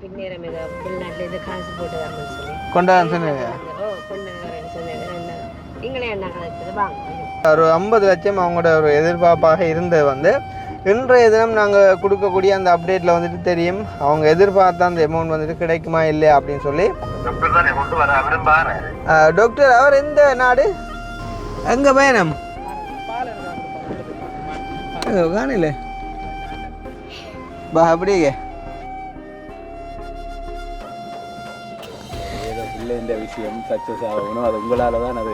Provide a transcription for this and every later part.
பின்னேரம் ஏதாவது வெளிநாட்டிலேருந்து காசு போட்டு வரணும்னு சொல்லி கொண்டாந்து சொன்னீங்க. கொண்டு வரேன்னு சொன்னேன். நீங்களே என்ன கதைச்சது வாங்க. ஒரு 50 லட்சம் அவங்களோட ஒரு எதிர்பார்ப்பாக இருந்தது வந்து இன்றைய தினம் நாங்கள் கொடுக்கக்கூடிய அந்த அப்டேட்டில் வந்துட்டு தெரியும் அவங்க எதிர்பார்த்த அந்த அமௌண்ட் வந்துட்டு கிடைக்குமா இல்லையா அப்படின்னு சொல்லி. டாக்டர் அவர் எந்த நாடு எங்கே பயணம் காணல பா அப்படியே இந்த விஷயம் சக்ஸஸ் ஆகணும். அது உங்களால் தான் அது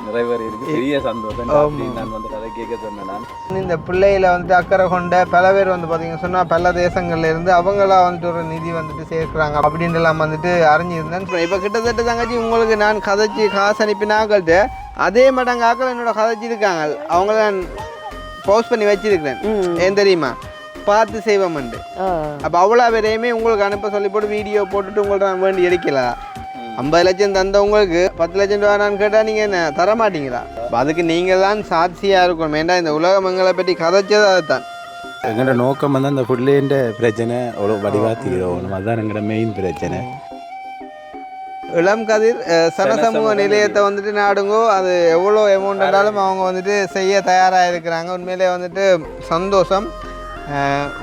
நிறைவேறி இருக்கு. பெரிய சந்தோஷம். நான் வந்து அதை கேட்க சொன்னேன். இந்த பிள்ளையில வந்துட்டு அக்கறை கொண்ட பல பேர் வந்து பார்த்தீங்கன்னு சொன்னால் பல தேசங்கள்ல இருந்து அவங்களா வந்துட்டு ஒரு நிதி வந்துட்டு சேர்க்குறாங்க அப்படின்ட்டுலாம் வந்துட்டு அறிஞ்சிருந்தேன். இப்போ கிட்டத்தட்ட தங்கச்சி உங்களுக்கு நான் கதைச்சி காசு அனுப்பினாக்கள்ட்டு அதே மடங்கு ஆக்கள் என்னோட கதைச்சி இருக்காங்க. அவங்கள நான் போஸ்ட் பண்ணி வச்சிருக்கிறேன். ஏன் தெரியுமா பார்த்து செய்வோம்ண்டு. அப்போ அவ்வளோ பேரையுமே உங்களுக்கு அனுப்ப சொல்லி போட்டு வீடியோ போட்டுட்டு உங்கள்ட்ட நான் வேண்டி எடுக்கலாம். 50 லட்சம் தந்தவங்களுக்கு 10 லட்சம் ரூபா நான் கேட்டால் நீங்கள் என்ன தர மாட்டீங்களா? அதுக்கு நீங்கள் தான் சாட்சியாக இருக்கணும். ஏன்டா இந்த உலகம் எங்களை பற்றி கதைச்சது அதுதான். எங்களோட நோக்கம் வந்து அந்த ஃபுட்லேண்ட பிரச்சனை அவ்வளோ வடிவாக தீரணும். அதுதான் எங்களோட மெயின் பிரச்சனை. இளம் கதிர் சனசமூக நிலையத்தை வந்துட்டு நாடுங்கோ. அது எவ்வளோ அமௌண்ட் இருந்தாலும் அவங்க வந்துட்டு செய்ய தயாராக இருக்கிறாங்க. உண்மையிலே வந்துட்டு சந்தோஷம்.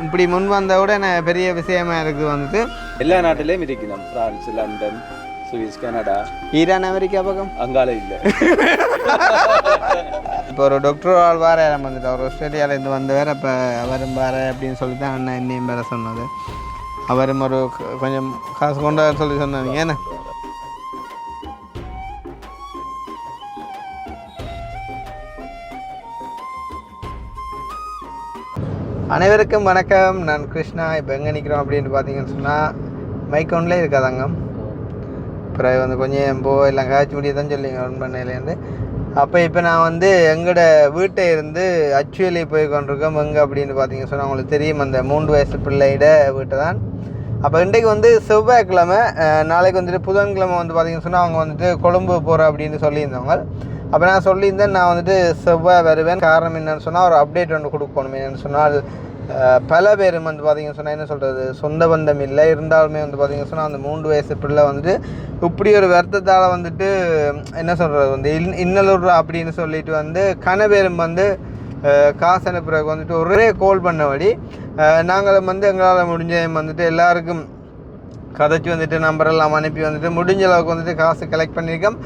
இப்படி முன் வந்த விட பெரிய விஷயமா இருக்குது. வந்துட்டு எல்லா நாட்டிலையும் இருக்கலாம். France, London, Swiss, Canada, Iran, America பக்கம் அங்கால இல்லை. இப்போ ஒரு டாக்டர் ஆள் வேற வந்துட்டு அவர் ஆஸ்திரேலியாவிலேருந்து வந்தவர். அப்போ அவரும் வேறு அப்படின்னு சொல்லி தான் அண்ணன் என்னையும் வேற சொன்னது. அவரும் ஒரு கொஞ்சம் காசு கொண்டான்னு சொல்லி சொன்னாங்க. ஏன்னா அனைவருக்கும் வணக்கம். நான் கிருஷ்ணா. இப்போ எங்கே நிற்கிறோம் அப்படின்னு பார்த்தீங்கன்னு சொன்னால் மைக்கோன்லேயே இருக்காதாங்க. அப்புறம் வந்து கொஞ்சம் எல்லாம் காய்ச்சி முடிய தான் சொல்லிங்க ஒன் பண்ணையிலேருந்து. அப்போ இப்போ நான் வந்து எங்களோட வீட்டை இருந்து அச்சுவேலி போய் கொண்டிருக்கோம். எங்கே அப்படின்னு பார்த்தீங்கன்னு சொன்னால் உங்களுக்கு தெரியும் அந்த 3 வயசு பிள்ளையிட வீட்டை தான். அப்போ இன்றைக்கு வந்து செவ்வாய்க்கிழமை, நாளைக்கு வந்துட்டு புதன்கிழமை வந்து பார்த்தீங்கன்னு சொன்னால் அவங்க வந்துட்டு கொழும்பு போகிறோம் அப்படின்னு சொல்லியிருந்தவங்க. அப்போ நான் சொல்லியிருந்தேன் நான் வந்துட்டு செவ்வாய் வருவேன். காரணம் என்னென்னு சொன்னால் ஒரு அப்டேட் ஒன்று கொடுக்கணும். என்னென்னு சொன்னால் பல பேர் வந்து பார்த்திங்கன்னு சொன்னால் என்ன சொல்கிறது சொந்த பந்தம் இல்லை இருந்தாலுமே வந்து பார்த்திங்கன்னு சொன்னால் அந்த 3 வயசு பிள்ளை வந்துட்டு இப்படி ஒரு வருத்தத்தால் வந்துட்டு என்ன சொல்கிறது வந்து இன்னலூர் அப்படின்னு சொல்லிட்டு வந்து கனவேரும் வந்து காசு அனுப்புறதுக்கு வந்துட்டு ஒரே கோல் பண்ணபடி நாங்களும் வந்து எங்களால் முடிஞ்ச வந்துட்டு எல்லாருக்கும் கதைச்சி வந்துட்டு நம்பரெல்லாம் அனுப்பி வந்துட்டு முடிஞ்ச அளவுக்கு வந்துட்டு காசு கலெக்ட் பண்ணியிருக்கோம்.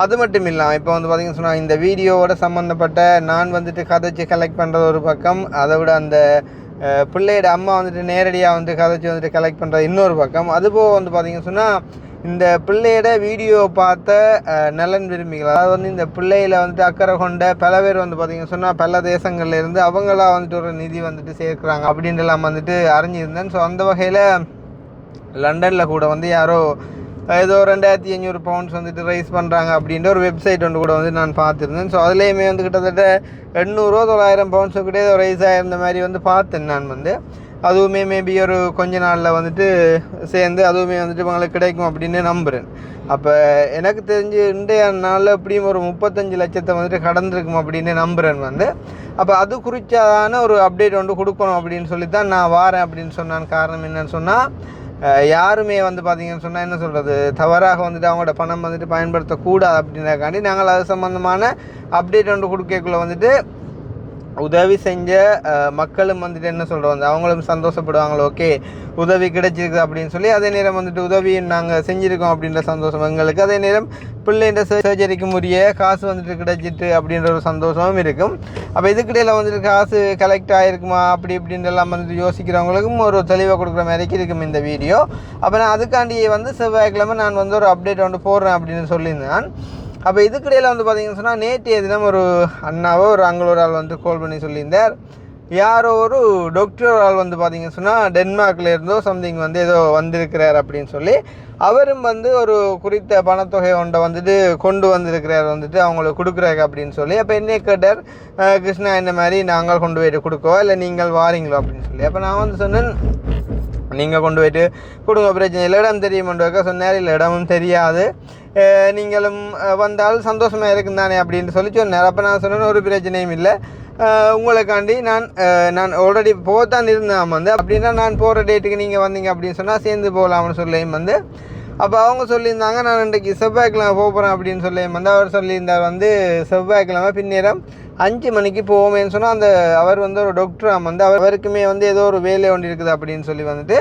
அது மட்டும் இல்லாமல் இப்போ வந்து பார்த்திங்கன்னு சொன்னால் இந்த வீடியோவோட சம்மந்தப்பட்ட நான் வந்துட்டு கதைச்சி கலெக்ட் பண்ணுறது ஒரு பக்கம், அதை விட அந்த பிள்ளையோட அம்மா வந்துட்டு நேரடியாக வந்து கதைச்சி வந்துட்டு கலெக்ட் பண்ணுறது இன்னொரு பக்கம். அதுபோக வந்து பார்த்திங்கன்னு சொன்னால் இந்த பிள்ளையோட வீடியோ பார்த்த நலன் விரும்பிகள், அதாவது வந்து இந்த பிள்ளையில் வந்துட்டு அக்கறை கொண்ட பல பேர் வந்து பார்த்திங்கன்னு சொன்னால் பல தேசங்கள்ல இருந்து அவங்களா வந்துட்டு ஒரு நிதி வந்துட்டு சேர்க்குறாங்க அப்படின்ட்டுலாம் வந்துட்டு அறிஞ்சிருந்தேன். ஸோ அந்த வகையில் லண்டனில் கூட வந்து யாரோ ஏதோ 2500 பவுண்ட்ஸ் வந்துட்டு ரைஸ் பண்ணுறாங்க அப்படின்ற ஒரு வெப்சைட் ஒன்று கூட வந்து நான் பார்த்துருந்தேன். ஸோ அதுலேயுமே வந்து கிட்டத்தட்ட 800-900 பவுண்ட்ஸு கிட்டே ஏதோ ரைஸ் ஆகிருந்த மாதிரி வந்து பார்த்தேன் நான் வந்து. அதுவுமே மேபி ஒரு கொஞ்ச நாளில் வந்துட்டு சேர்ந்து அதுவுமே வந்துட்டு உங்களுக்கு கிடைக்கும் அப்படின்னு நம்புகிறேன். அப்போ எனக்கு தெரிஞ்சு இன்றைய நாளில் எப்படியும் ஒரு 35 லட்சத்தை வந்துட்டு கடந்திருக்கும் அப்படின்னு நம்புகிறேன் வந்து. அப்போ அது குறித்தான ஒரு அப்டேட் ஒன்று கொடுக்கணும் அப்படின்னு சொல்லி தான் நான் வாரேன் அப்படின்னு சொன்னான். காரணம் என்னன்னு சொன்னால் யாருமே வந்து பார்த்திங்கன்னு சொன்னால் என்ன சொல்கிறது தவறாக வந்துட்டு அவங்களோட பணம் வந்துட்டு பயன்படுத்தக்கூடாது அப்படின்றக்காண்டி நாங்கள் அது சம்மந்தமான அப்டேட் ஒன்று கொடுக்கக்குள்ளே வந்துட்டு உதவி செஞ்ச மக்களும் வந்துட்டு என்ன சொல்கிறோம் வந்து அவங்களும் சந்தோஷப்படுவாங்களோ, ஓகே உதவி கிடைச்சிருக்கு அப்படின்னு சொல்லி. அதே நேரம் வந்துட்டு உதவியும் நாங்கள் செஞ்சுருக்கோம் அப்படின்ற சந்தோஷம் எங்களுக்கு. அதே நேரம் பிள்ளைன்ற சர்ஜரிக்கும் உரிய காசு வந்துட்டு கிடைச்சிட்டு அப்படின்ற ஒரு சந்தோஷமும் இருக்கும். அப்போ இதுக்கிடையில் வந்துட்டு காசு கலெக்ட் ஆகிருக்குமா அப்படி இப்படின்றலாம் வந்துட்டு யோசிக்கிறவங்களுக்கும் ஒரு தெளிவாக கொடுக்குற மாதிரிக்கு இருக்கும் இந்த வீடியோ. அப்போ நான் அதுக்காண்டியே வந்து செவ்வாய்க்கிழமை நான் வந்து ஒரு அப்டேட் வந்து போடுறேன் அப்படின்னு சொல்லியிருந்தேன். அப்போ இதுக்கிடையில் வந்து பார்த்திங்கன்னு சொன்னால் நேற்றைய தினம் ஒரு அண்ணாவோ ஒரு அங்களோட ஆள் வந்து கால் பண்ணி சொல்லியிருந்தார். யாரோ ஒரு டாக்டர் ஆள் வந்து பார்த்திங்கன்னு சொன்னால் டென்மார்க்கில் இருந்தோ சம்திங் வந்து ஏதோ வந்திருக்கிறார் அப்படின்னு சொல்லி அவரும் வந்து ஒரு குறித்த பணத்தொகை ஒன்றை வந்துட்டு கொண்டு வந்திருக்கிறார் வந்துட்டு அவங்களுக்கு கொடுக்குறாங்க அப்படின்னு சொல்லி. அப்போ என்ன கேட்டார், கிருஷ்ணா இந்த மாதிரி நாங்கள் கொண்டு போயிட்டு கொடுக்கவா இல்லை நீங்கள் வாரீங்களோ அப்படின்னு சொல்லி. அப்போ நான் வந்து சொன்னேன் நீங்கள் கொண்டு போயிட்டு கொடுங்க பிரச்சனை இல்லை, இடம் தெரியுமென்று வைக்க சொன்னார். இல்லை இடமும் தெரியாது, நீங்களும் வந்தால் சந்தோஷமாக இருக்கும் தானே அப்படின்னு சொல்லி சொன்னார். அப்போ நான் சொன்னேன் ஒரு பிரச்சனையும் இல்லை, உங்களுக்காண்டி நான் ஆல்ரெடி போகத்தான் இருந்தேன் வந்து அப்படின்னா நான் போகிற டேட்டுக்கு நீங்கள் வந்தீங்க அப்படின்னு சொன்னால் சேர்ந்து போகலாம்னு சொல்லியும் வந்து அப்போ அவங்க சொல்லியிருந்தாங்க நான் இன்றைக்கி செவ்வாய்க்கிழமை போகிறேன் அப்படின்னு சொல்லியும் வந்து அவர் சொல்லியிருந்தார் வந்து செவ்வாய்க்கிழமை பின்னேரம் 5 மணிக்கு போவோமேன்னு சொன்னால் அந்த அவர் வந்து ஒரு டாக்டராக வந்து அவருக்குமே வந்து ஏதோ ஒரு வேலை ஒன்று இருக்குது அப்படின்னு சொல்லி வந்துட்டு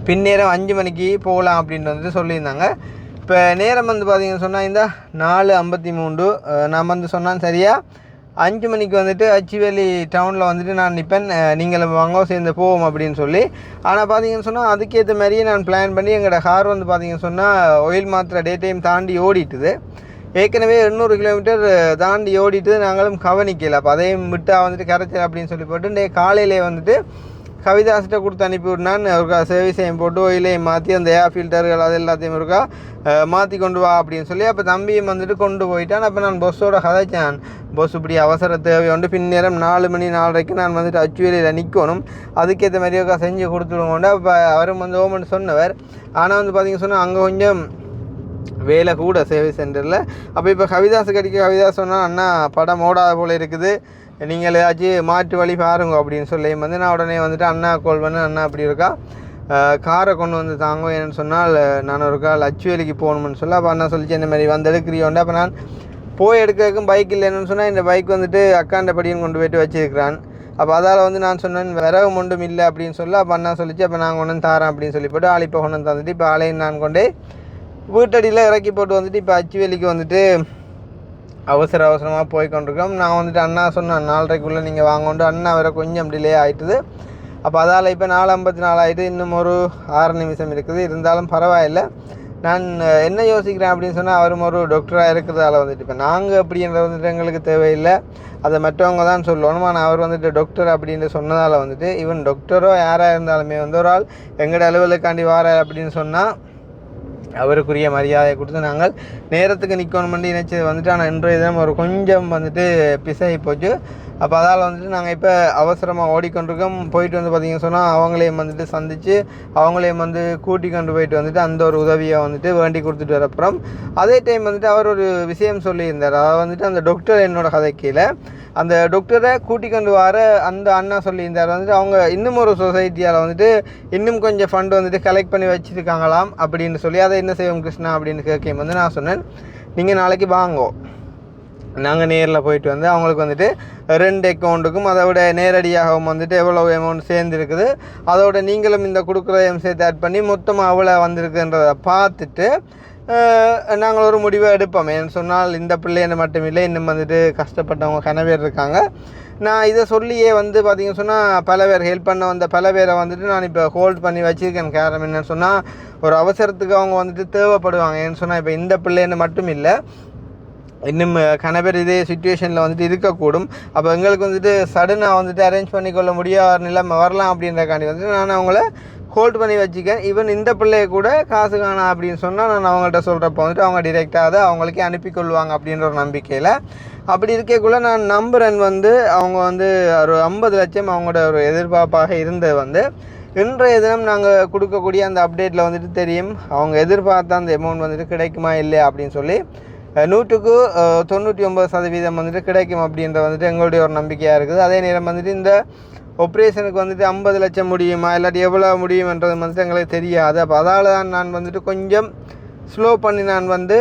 பின்னேரம் 5 மணிக்கு போகலாம் அப்படின்னு வந்துட்டு சொல்லியிருந்தாங்க. இப்போ நேரம் வந்து பார்த்திங்கன்னு சொன்னால் இந்த 4:53 நான் வந்து சொன்னான் சரியாக 5 மணிக்கு வந்துட்டு அச்சுவேலி டவுனில் வந்துட்டு நான் நிற்பேன், நீங்களும் வாங்க சேர்ந்து போவோம் அப்படின்னு சொல்லி. ஆனால் பார்த்தீங்கன்னு சொன்னால் அதுக்கேற்ற மாதிரியே நான் பிளான் பண்ணி எங்களோட கார் வந்து பார்த்திங்கன்னு சொன்னால் ஆயில் மாத்திர டே டைம் தாண்டி ஓடிட்டுது. ஏற்கனவே 800 கிலோமீட்டர் தாண்டி ஓடிட்டு நாங்களும் கவனிக்கல. அப்போ அதையும் விட்டால் வந்துட்டு கரைச்சல் அப்படின்னு சொல்லி போட்டு காலையிலே வந்துட்டு கவிதாசிட்ட கொடுத்து அனுப்பி விட்னான். ஒருக்கா சர்வீஸையும் போட்டு ஒயிலையும் மாற்றி அந்த ஏர் ஃபில்டர்கள் அது எல்லாத்தையும் இருக்கா மாற்றி கொண்டு வா அப்படின்னு சொல்லி அப்போ தம்பியும் வந்துட்டு கொண்டு போயிட்டான். அப்போ நான் பஸ்ஸோட கதைச்சான், பஸ் இப்படி அவசர தேவை உண்டு, பின்னேரம் 4 மணி 4:30 நான் வந்துட்டு அச்சுவேலியில் நிற்கணும், அதுக்கேற்ற மாதிரி இருக்கா செஞ்சு கொடுத்துடுவோண்டு. அப்போ அவரும் வந்து ஓமன் சொன்னவர். ஆனால் வந்து பார்த்திங்க சொன்னால் அங்கே கொஞ்சம் வேலை கூட சர்வீஸ் சென்டரில். அப்போ இப்போ கவிதாஸ் கடிக்க கவிதாஸ் சொன்னால் அண்ணா படம் ஓடாத போல் இருக்குது, நீங்கள் ஏதாச்சும் மாற்று வழி பாருங்க அப்படின்னு சொல்லி வந்து நான் உடனே வந்துட்டு அண்ணா கால் பண்ணேன். அண்ணா அப்படி இருக்கா காரை கொண்டு வந்து தாங்க என்னென்னு சொன்னால் நான் ஒரு கால் அச்சுவேலிக்கு போகணும்னு சொல்லி அப்போ அண்ணா சொல்லிச்சு இந்த மாதிரி வந்து எடுக்கிறியோண்டு. அப்போ நான் போய் எடுக்கிறதுக்கும் பைக் இல்லைன்னு சொன்னால் இந்த பைக் வந்துட்டு அக்காண்ட படியும் கொண்டு போய்ட்டு வச்சுருக்கிறான். அப்போ அதால் வந்து நான் சொன்னேன் விறகு ஒன்றும் இல்லை அப்படின்னு சொல்லி அப்போ அண்ணா சொல்லிச்சு அப்போ நான் கொண்டு வந்து தாரேன் அப்படின்னு சொல்லி போட்டு ஆள் இப்போ கொண்டு வந்து தந்துட்டு இப்போ ஆளையும் நான் கொண்டு வீட்டடியில் இறக்கி போட்டு வந்துட்டு இப்போ அச்சுவேலிக்கு வந்துட்டு அவசரமாக போய் கொண்டிருக்கோம். நான் வந்துட்டு அண்ணா சொன்னேன் 4:30க்குள்ளே நீங்கள் வாங்கொண்டு. அண்ணா வேறு கொஞ்சம் டிலே ஆகிட்டுது. அப்போ அதால் இப்போ 4:54 ஆகிட்டு இன்னும் ஒரு 6 நிமிஷம் இருக்குது. இருந்தாலும் பரவாயில்லை. நான் என்ன யோசிக்கிறேன் அப்படின்னு சொன்னால் அவரும் ஒரு டாக்டராக இருக்கிறதால வந்துட்டு இப்போ நாங்கள் அப்படின்ற வந்துட்டு எங்களுக்கு தேவையில்லை, அதை மற்றவங்க தான் சொல்லணும். ஆனால் அவர் வந்துட்டு டாக்டர் அப்படின்ட்டு சொன்னதால் வந்துட்டு ஈவன் டாக்டரோ யாராக இருந்தாலுமே வந்து ஒரு ஆள் எங்களோட அலுவலுக்காண்டி வார அப்படின்னு சொன்னால் அவருக்குரிய மரியாதை கொடுத்து நாங்கள் நேரத்துக்கு நிற்கணுமெண்டு நினைச்சது வந்துட்டு. ஆனால் இன்றைய தினம் ஒரு கொஞ்சம் வந்துட்டு பிசகி போச்சு. அப்போ அதால் வந்துட்டு நாங்கள் இப்போ அவசரமாக ஓடிக்கொண்டிருக்கோம். போயிட்டு வந்து பார்த்திங்க சொன்னால் அவங்களையும் வந்துட்டு சந்தித்து அவங்களையும் வந்து கூட்டி கொண்டு போயிட்டு வந்துட்டு அந்த ஒரு உதவியை வந்துட்டு வேண்டி கொடுத்துட்டு வரப்புறம் அதே டைம் வந்துட்டு அவர் ஒரு விஷயம் சொல்லியிருந்தார். அதை வந்துட்டு அந்த டாக்டர் என்னோட கதை கீழே அந்த டாக்டரை கூட்டி கொண்டு வர அந்த அண்ணா சொல்லியிருந்தார் வந்துட்டு அவங்க இன்னும் ஒரு சொசைட்டியால் வந்துட்டு இன்னும் கொஞ்சம் ஃபண்டு வந்துட்டு கலெக்ட் பண்ணி வச்சுருக்காங்களாம் அப்படின்னு சொல்லி அதை என்ன செய்வோம் கிருஷ்ணா அப்படின்னு கேட்கும் வந்து நான் சொன்னேன் நீங்கள் நாளைக்கு வாங்கோ, நாங்கள் நேரில் போயிட்டு வந்து அவங்களுக்கு வந்துட்டு 2 அக்கௌண்ட்டுக்கும் அதை விட நேரடியாகவும் வந்துட்டு எவ்வளோ அமௌண்ட் சேர்ந்துருக்குது அதோட நீங்களும் இந்த கொடுக்குறதையும் சேர்த்து ஆட் பண்ணி மொத்தமாக அவ்வளோ வந்திருக்குன்றதை பார்த்துட்டு நாங்கள் ஒரு முடிவை எடுப்போம். ஏன்னு சொன்னால் இந்த பிள்ளைன்னு மட்டும் இல்லை, இன்னும் வந்துட்டு கஷ்டப்பட்டவங்க கனவேர் இருக்காங்க. நான் இதை சொல்லியே வந்து பார்த்திங்கன்னு சொன்னால் பல பேர் ஹெல்ப் பண்ண வந்த பல பேரை வந்துட்டு நான் இப்போ ஹோல்ட் பண்ணி வச்சுருக்கேன். காரணம் என்னென்னு சொன்னால் ஒரு அவசரத்துக்கு அவங்க வந்துட்டு தேவைப்படுவாங்க. ஏன்னு சொன்னால் இப்போ இந்த பிள்ளைன்னு மட்டும் இல்லை, இன்னும் கணவர் இதே சுச்சுவேஷனில் வந்துட்டு இருக்கக்கூடும். அப்போ எங்களுக்கு வந்துட்டு சடனாக வந்துட்டு அரேஞ்ச் பண்ணிக்கொள்ள முடியாத நிலைமை வரலாம் அப்படின்றக்காண்டி வந்துட்டு நான் அவங்கள ஹோல்ட் பண்ணி வச்சுக்கேன். ஈவன் இந்த பிள்ளைய கூட காசு காணா அப்படின்னு சொன்னால் நான் அவங்கள்ட்ட சொல்கிறப்போ வந்துட்டு அவங்க டிரெக்டாக அதை அவங்களுக்கே அனுப்பிக்கொள்வாங்க அப்படின்ற ஒரு நம்பிக்கையில். அப்படி இருக்கக்குள்ளே நான் நம்புகிறேன் வந்து அவங்க வந்து ஒரு 50 லட்சம் அவங்களோட ஒரு எதிர்பார்ப்பாக இருந்தது வந்து இன்றைய தினம் நாங்கள் கொடுக்கக்கூடிய அந்த அப்டேட்டில் வந்துட்டு தெரியும் அவங்க எதிர்பார்த்த அந்த அமௌண்ட் வந்துட்டு கிடைக்குமா இல்லையா அப்படின்னு சொல்லி 100க்கு 99% வந்துட்டு கிடைக்கும் அப்படின்ற வந்துட்டு எங்களுடைய ஒரு நம்பிக்கையாக இருக்குது. அதே நேரம் வந்துட்டு இந்த ஆப்ரேஷனுக்கு வந்துட்டு 50 லட்சம் முடியுமா இல்லாட்டி எவ்வளோ முடியும்ன்றது வந்துட்டு எங்களுக்கு தெரியாது. அப்போ அதால் தான் நான் வந்துட்டு கொஞ்சம் ஸ்லோ பண்ணி நான் வந்து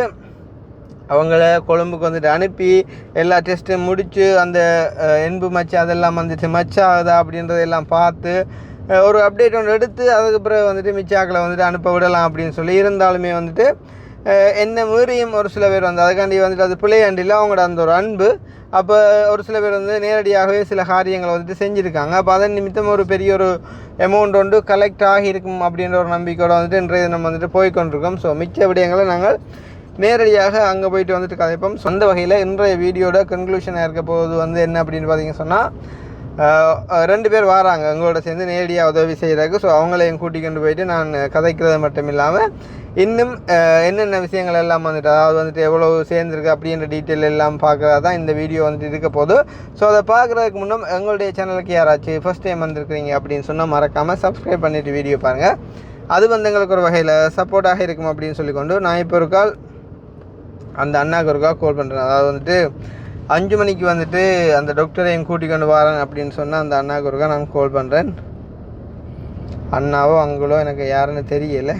அவங்கள கொழும்புக்கு வந்துட்டு அனுப்பி எல்லா டெஸ்ட்டும் முடித்து அந்த எண்பு மச்சு அதெல்லாம் வந்துட்டு மச்சாகுதா அப்படின்றதெல்லாம் பார்த்து ஒரு அப்டேட் ஒன்று எடுத்து அதுக்கு பிறகு வந்துட்டு மிச்சாக்களை வந்துட்டு அனுப்ப விடலாம் அப்படின்னு சொல்லி இருந்தாலுமே வந்துட்டு என்ன மீறியும் ஒரு சில பேர் வந்து அதுக்காண்டி வந்துட்டு அது பிள்ளையாண்டில் அவங்களோட அந்த ஒரு அன்பு அப்போ ஒரு சில பேர் வந்து நேரடியாகவே சில காரியங்களை வந்துட்டு செஞ்சுருக்காங்க. அப்போ அதன் நிமித்தம் ஒரு பெரிய ஒரு அமௌண்ட் ஒன்று கலெக்ட் ஆகியிருக்கும் அப்படின்ற ஒரு நம்பிக்கையோடு வந்துட்டு இன்றைய தினம் வந்துட்டு போய்கொண்டிருக்கோம். ஸோ மிச்ச விடயங்களை நாங்கள் நேரடியாக அங்கே போயிட்டு வந்துட்டு கதைப்போம். சொந்த வகையில் இன்றைய வீடியோட கன்க்ளூஷனாக இருக்க போது வந்து என்ன அப்படின்னு பார்த்தீங்க சொன்னால் 2 பேர் வராங்க எங்களோட சேர்ந்து நேரடியாக உதவி செய்கிறாங்க. ஸோ அவங்களையும் கூட்டிக் போயிட்டு நான் கதைக்கிறது மட்டும் இல்லாமல் இன்னும் என்னென்ன விஷயங்கள் எல்லாம் வந்துட்டு அதாவது வந்துட்டு எவ்வளோ சேர்ந்துருக்கு அப்படின்ற டீட்டெயில் எல்லாம் பார்க்குறதா தான் இந்த வீடியோ வந்துட்டு இருக்க போது. ஸோ அதை பார்க்குறதுக்கு முன்னே எங்களுடைய சேனலுக்கு யாராச்சும் ஃபஸ்ட் டைம் வந்திருக்கிறீங்க அப்படின்னு சொன்னால் மறக்காமல் சப்ஸ்கிரைப் பண்ணிவிட்டு வீடியோ பாருங்கள். அது வந்து எங்களுக்கு ஒரு வகையில் சப்போர்ட்டாக இருக்கும் அப்படின்னு சொல்லிக்கொண்டு நான் இப்போ ஒரு கால் அந்த அண்ணாவுக்கு ஒரு கால் பண்ணுறேன். அதாவது வந்துட்டு 5 மணிக்கு வந்துட்டு அந்த டாக்டரையும் கூட்டி கொண்டு வரேன் அப்படின்னு சொன்னால் அந்த அண்ணாவுக்கு ஒருக்கா நான் கால் பண்ணுறேன். அண்ணாவோ அங்களோ எனக்கு யாருன்னு தெரியல.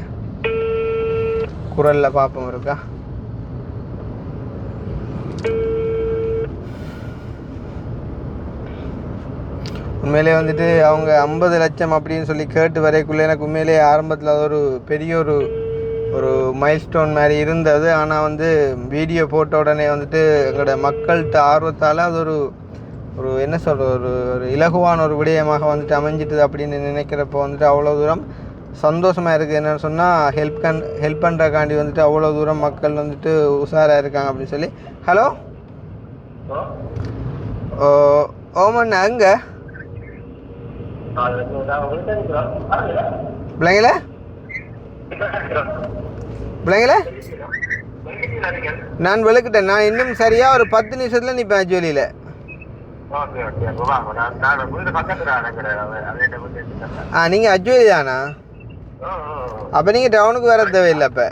குரலில் பார்ப்போம் இருக்கா. உண்மையிலே வந்துட்டு அவங்க 50 லட்சம் அப்படின்னு சொல்லி கேட்டு வரைக்குள்ளே எனக்கு உண்மையிலே ஆரம்பத்தில் அது ஒரு பெரிய ஒரு மைல்ஸ்டோன் மாதிரி இருந்தது. ஆனால் வந்து வீடியோ போட்ட உடனே வந்துட்டு எங்களோட மக்கள்கிட்ட ஆர்வத்தால் அது ஒரு என்ன சொல்கிறது ஒரு இலகுவான ஒரு விடயமாக வந்துட்டு அமைஞ்சிட்டுது அப்படின்னு நினைக்கிறப்போ வந்துட்டு அவ்வளோ தூரம் சந்தோஷமாக இருக்குது. என்னென்னு சொன்னால் ஹெல்ப் பண்ணுறக்காண்டி வந்துட்டு அவ்வளோ தூரம் மக்கள் வந்துட்டு உஷாராக இருக்காங்க அப்படின்னு சொல்லி. ஹலோ ஓமண்ணா அங்கே பிள்ளைங்கள நான் விளக்கிட்டேன். நான் இன்னும் சரியா ஒரு 10 நிமிஷத்துல நிற்பேன் ஜோலியில். நீங்கள் அஜ்வேலி தானா? அப்போ நீங்கள் டவுனுக்கு வர தேவையில்லை. அப்போ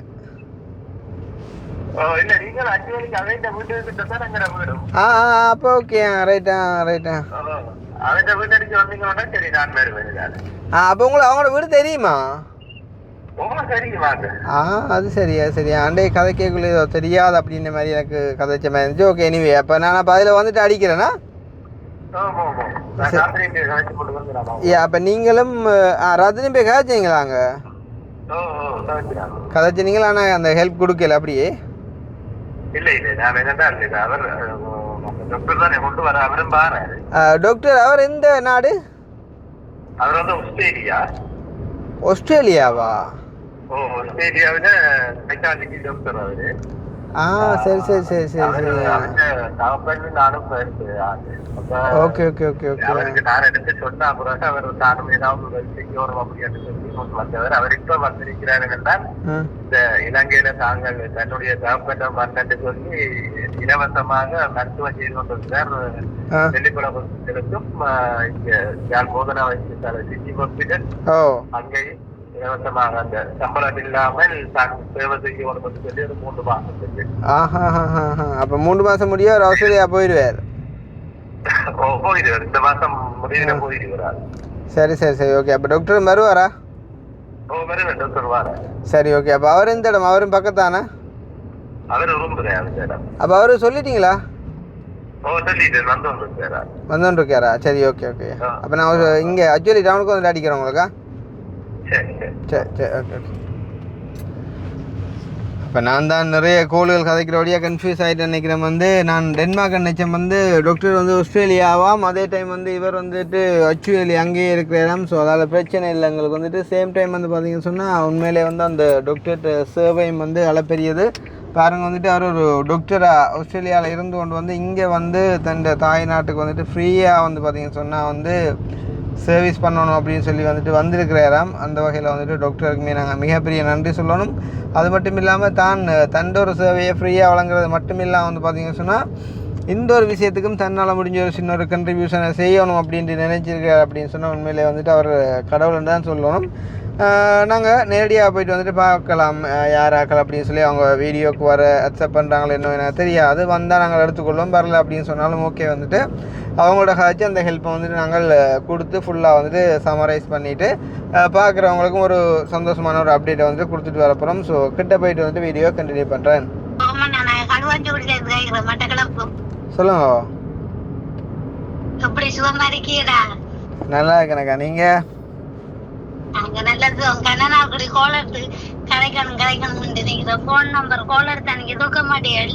அப்போ ஓகே ரைட்டா. அப்போ உங்களுக்கு அவங்களோட வீடு தெரியுமா? அது சரியா அண்டே கதை கேட்கல ஏதோ தெரியாது அப்படின்ற மாதிரி எனக்கு கதைச்ச மாதிரி இருந்துச்சு. ஓகே எனிவே அப்போ நான் அப்போ அதில் வந்துட்டு அடிக்கிறேன்னா அப்போ நீங்களும் ரஜினி போய் கதைச்சிங்களாங்க? கதைச்சினீங்களா? ஆனால் அந்த ஹெல்ப் கொடுக்கல அப்படியே? டாக்டர் அவர் எந்த நாடு? ஆஸ்திரேலியாவா? சரி ஓகே நான் எடுத்து சொன்ன பிறகு அவர் தானும் ஏதாவது செய்யணும் அப்படின்னு சொல்லி அவர் இப்ப வந்திருக்கிறார் என்றால் இந்த இலங்கையில தாங்கள் தன்னுடைய தகப்பன் மன்னன்னு சொல்லி இலவசமாக மருத்துவம் செய்து கொண்டிருக்கிறார். வெள்ளிக்குளம் ஹாஸ்பிட்டலுக்கும் இங்க போதனா வைத்தியசாலை சிட்டி ஹாஸ்பிட்டல் அங்கேயும் இலவசமாக அந்த சம்பளம் இல்லாமல் தான் சேவை செய்யணும் சொல்லி ஒரு 3 மாசத்துக்கு. அப்ப 3 மாசம் முடிய ஒரு ஆஸ்திரேலியா போயிடுவார். போயிடுவார், இந்த மாசம் முடிவுல போயிடுவார். சரி ஓகே. அப்ப டாக்டர் வருவாரா? வருவேன், டாக்டர் வார. சரி ஓகே. அப்ப அவர் எந்த இடம்? அவரும் பக்கத்தானே? அவர் விரும்புறேன். அப்ப அவரு சொல்லிட்டீங்களா? வந்து இருக்காரா? சரி ஓகே. அப்ப நான் இங்க அஜ்வேலி டவுனுக்கு வந்து அடிக்கிறேன் உங்களுக்கா? சரி ஓகே. இப்போ நான் தான் நிறைய கோள்கள் கதைக்கிறபடியாக கன்ஃபியூஸ் ஆகிட்டு நினைக்கிறேன். வந்து நான் டென்மார்க் நினைச்சேன் வந்து டாக்டர் வந்து ஆஸ்திரேலியாவாம், அதே டைம் வந்து இவர் வந்துட்டு ஆக்சுவலி அங்கேயே இருக்கிற இடம். ஸோ அதால் பிரச்சனை இல்லை எங்களுக்கு வந்துட்டு. சேம் டைம் வந்து பார்த்தீங்கன்னு சொன்னால் உண்மையிலே வந்து அந்த டாக்டர் சேவையும் வந்து அளப்பெரியது. பாருங்கள் வந்துட்டு அவர் ஒரு டாக்டராக ஆஸ்திரேலியாவில் இருந்து கொண்டு வந்து இங்கே வந்து தன் தாய் நாட்டுக்கு வந்துட்டு ஃப்ரீயாக வந்து பார்த்தீங்கன்னு சொன்னால் வந்து சர்வீஸ் பண்ணணும் அப்படின்னு சொல்லி வந்துட்டு வந்திருக்கிறாராம். அந்த வகையில் வந்துட்டு டாக்டருக்குமே நாங்கள் மிகப்பெரிய நன்றி சொல்லணும். அது மட்டும் இல்லாமல் தண்ட ஒரு சேவையை ஃப்ரீயாக வழங்குறது மட்டும் இல்லாமல் வந்து பார்த்தீங்கன்னு சொன்னால் இந்த ஒரு விஷயத்துக்கும் தன்னால் முடிஞ்ச ஒரு சின்ன ஒரு கண்ட்ரிபியூஷனை செய்யணும் அப்படின்ட்டு நினைச்சிருக்கார் அப்படின்னு சொன்னால் உண்மையிலே வந்துட்டு அவர் கடவுள்னு தான் சொல்லணும். நாங்கள் நேரடியாக போயிட்டு வந்துட்டு பார்க்கலாம் யார் ஆக்கள் அப்படின்னு சொல்லி அவங்க வீடியோக்கு வர அக்செப்ட் பண்ணுறாங்களோ இன்னும் எனக்கு தெரியாது. வந்தால் நாங்கள் எடுத்துக்கொள்வோம், வரல அப்படின்னு சொன்னாலும் ஓகே. வந்துட்டு அவங்களோட காய்ச்சி அந்த ஹெல்ப்பை வந்துட்டு நாங்கள் கொடுத்து ஃபுல்லாக வந்துட்டு சமரைஸ் பண்ணிவிட்டு பார்க்குறவங்களுக்கும் ஒரு சந்தோஷமான ஒரு அப்டேட்டை வந்துட்டு கொடுத்துட்டு வரப்போகிறோம். ஸோ கிட்ட போயிட்டு வந்துட்டு வீடியோ கண்டினியூ பண்ணுறேன். சொல்லுங்க. நல்லா இருக்கேனக்கா, நீங்கள்? அங்க நல்லது கண்ணனா அப்படி கோல் எடுத்து கரைக்கணும் போன் நம்பர் கோல் எடுத்து அன்னைக்கு தூக்க மாட்டேன்.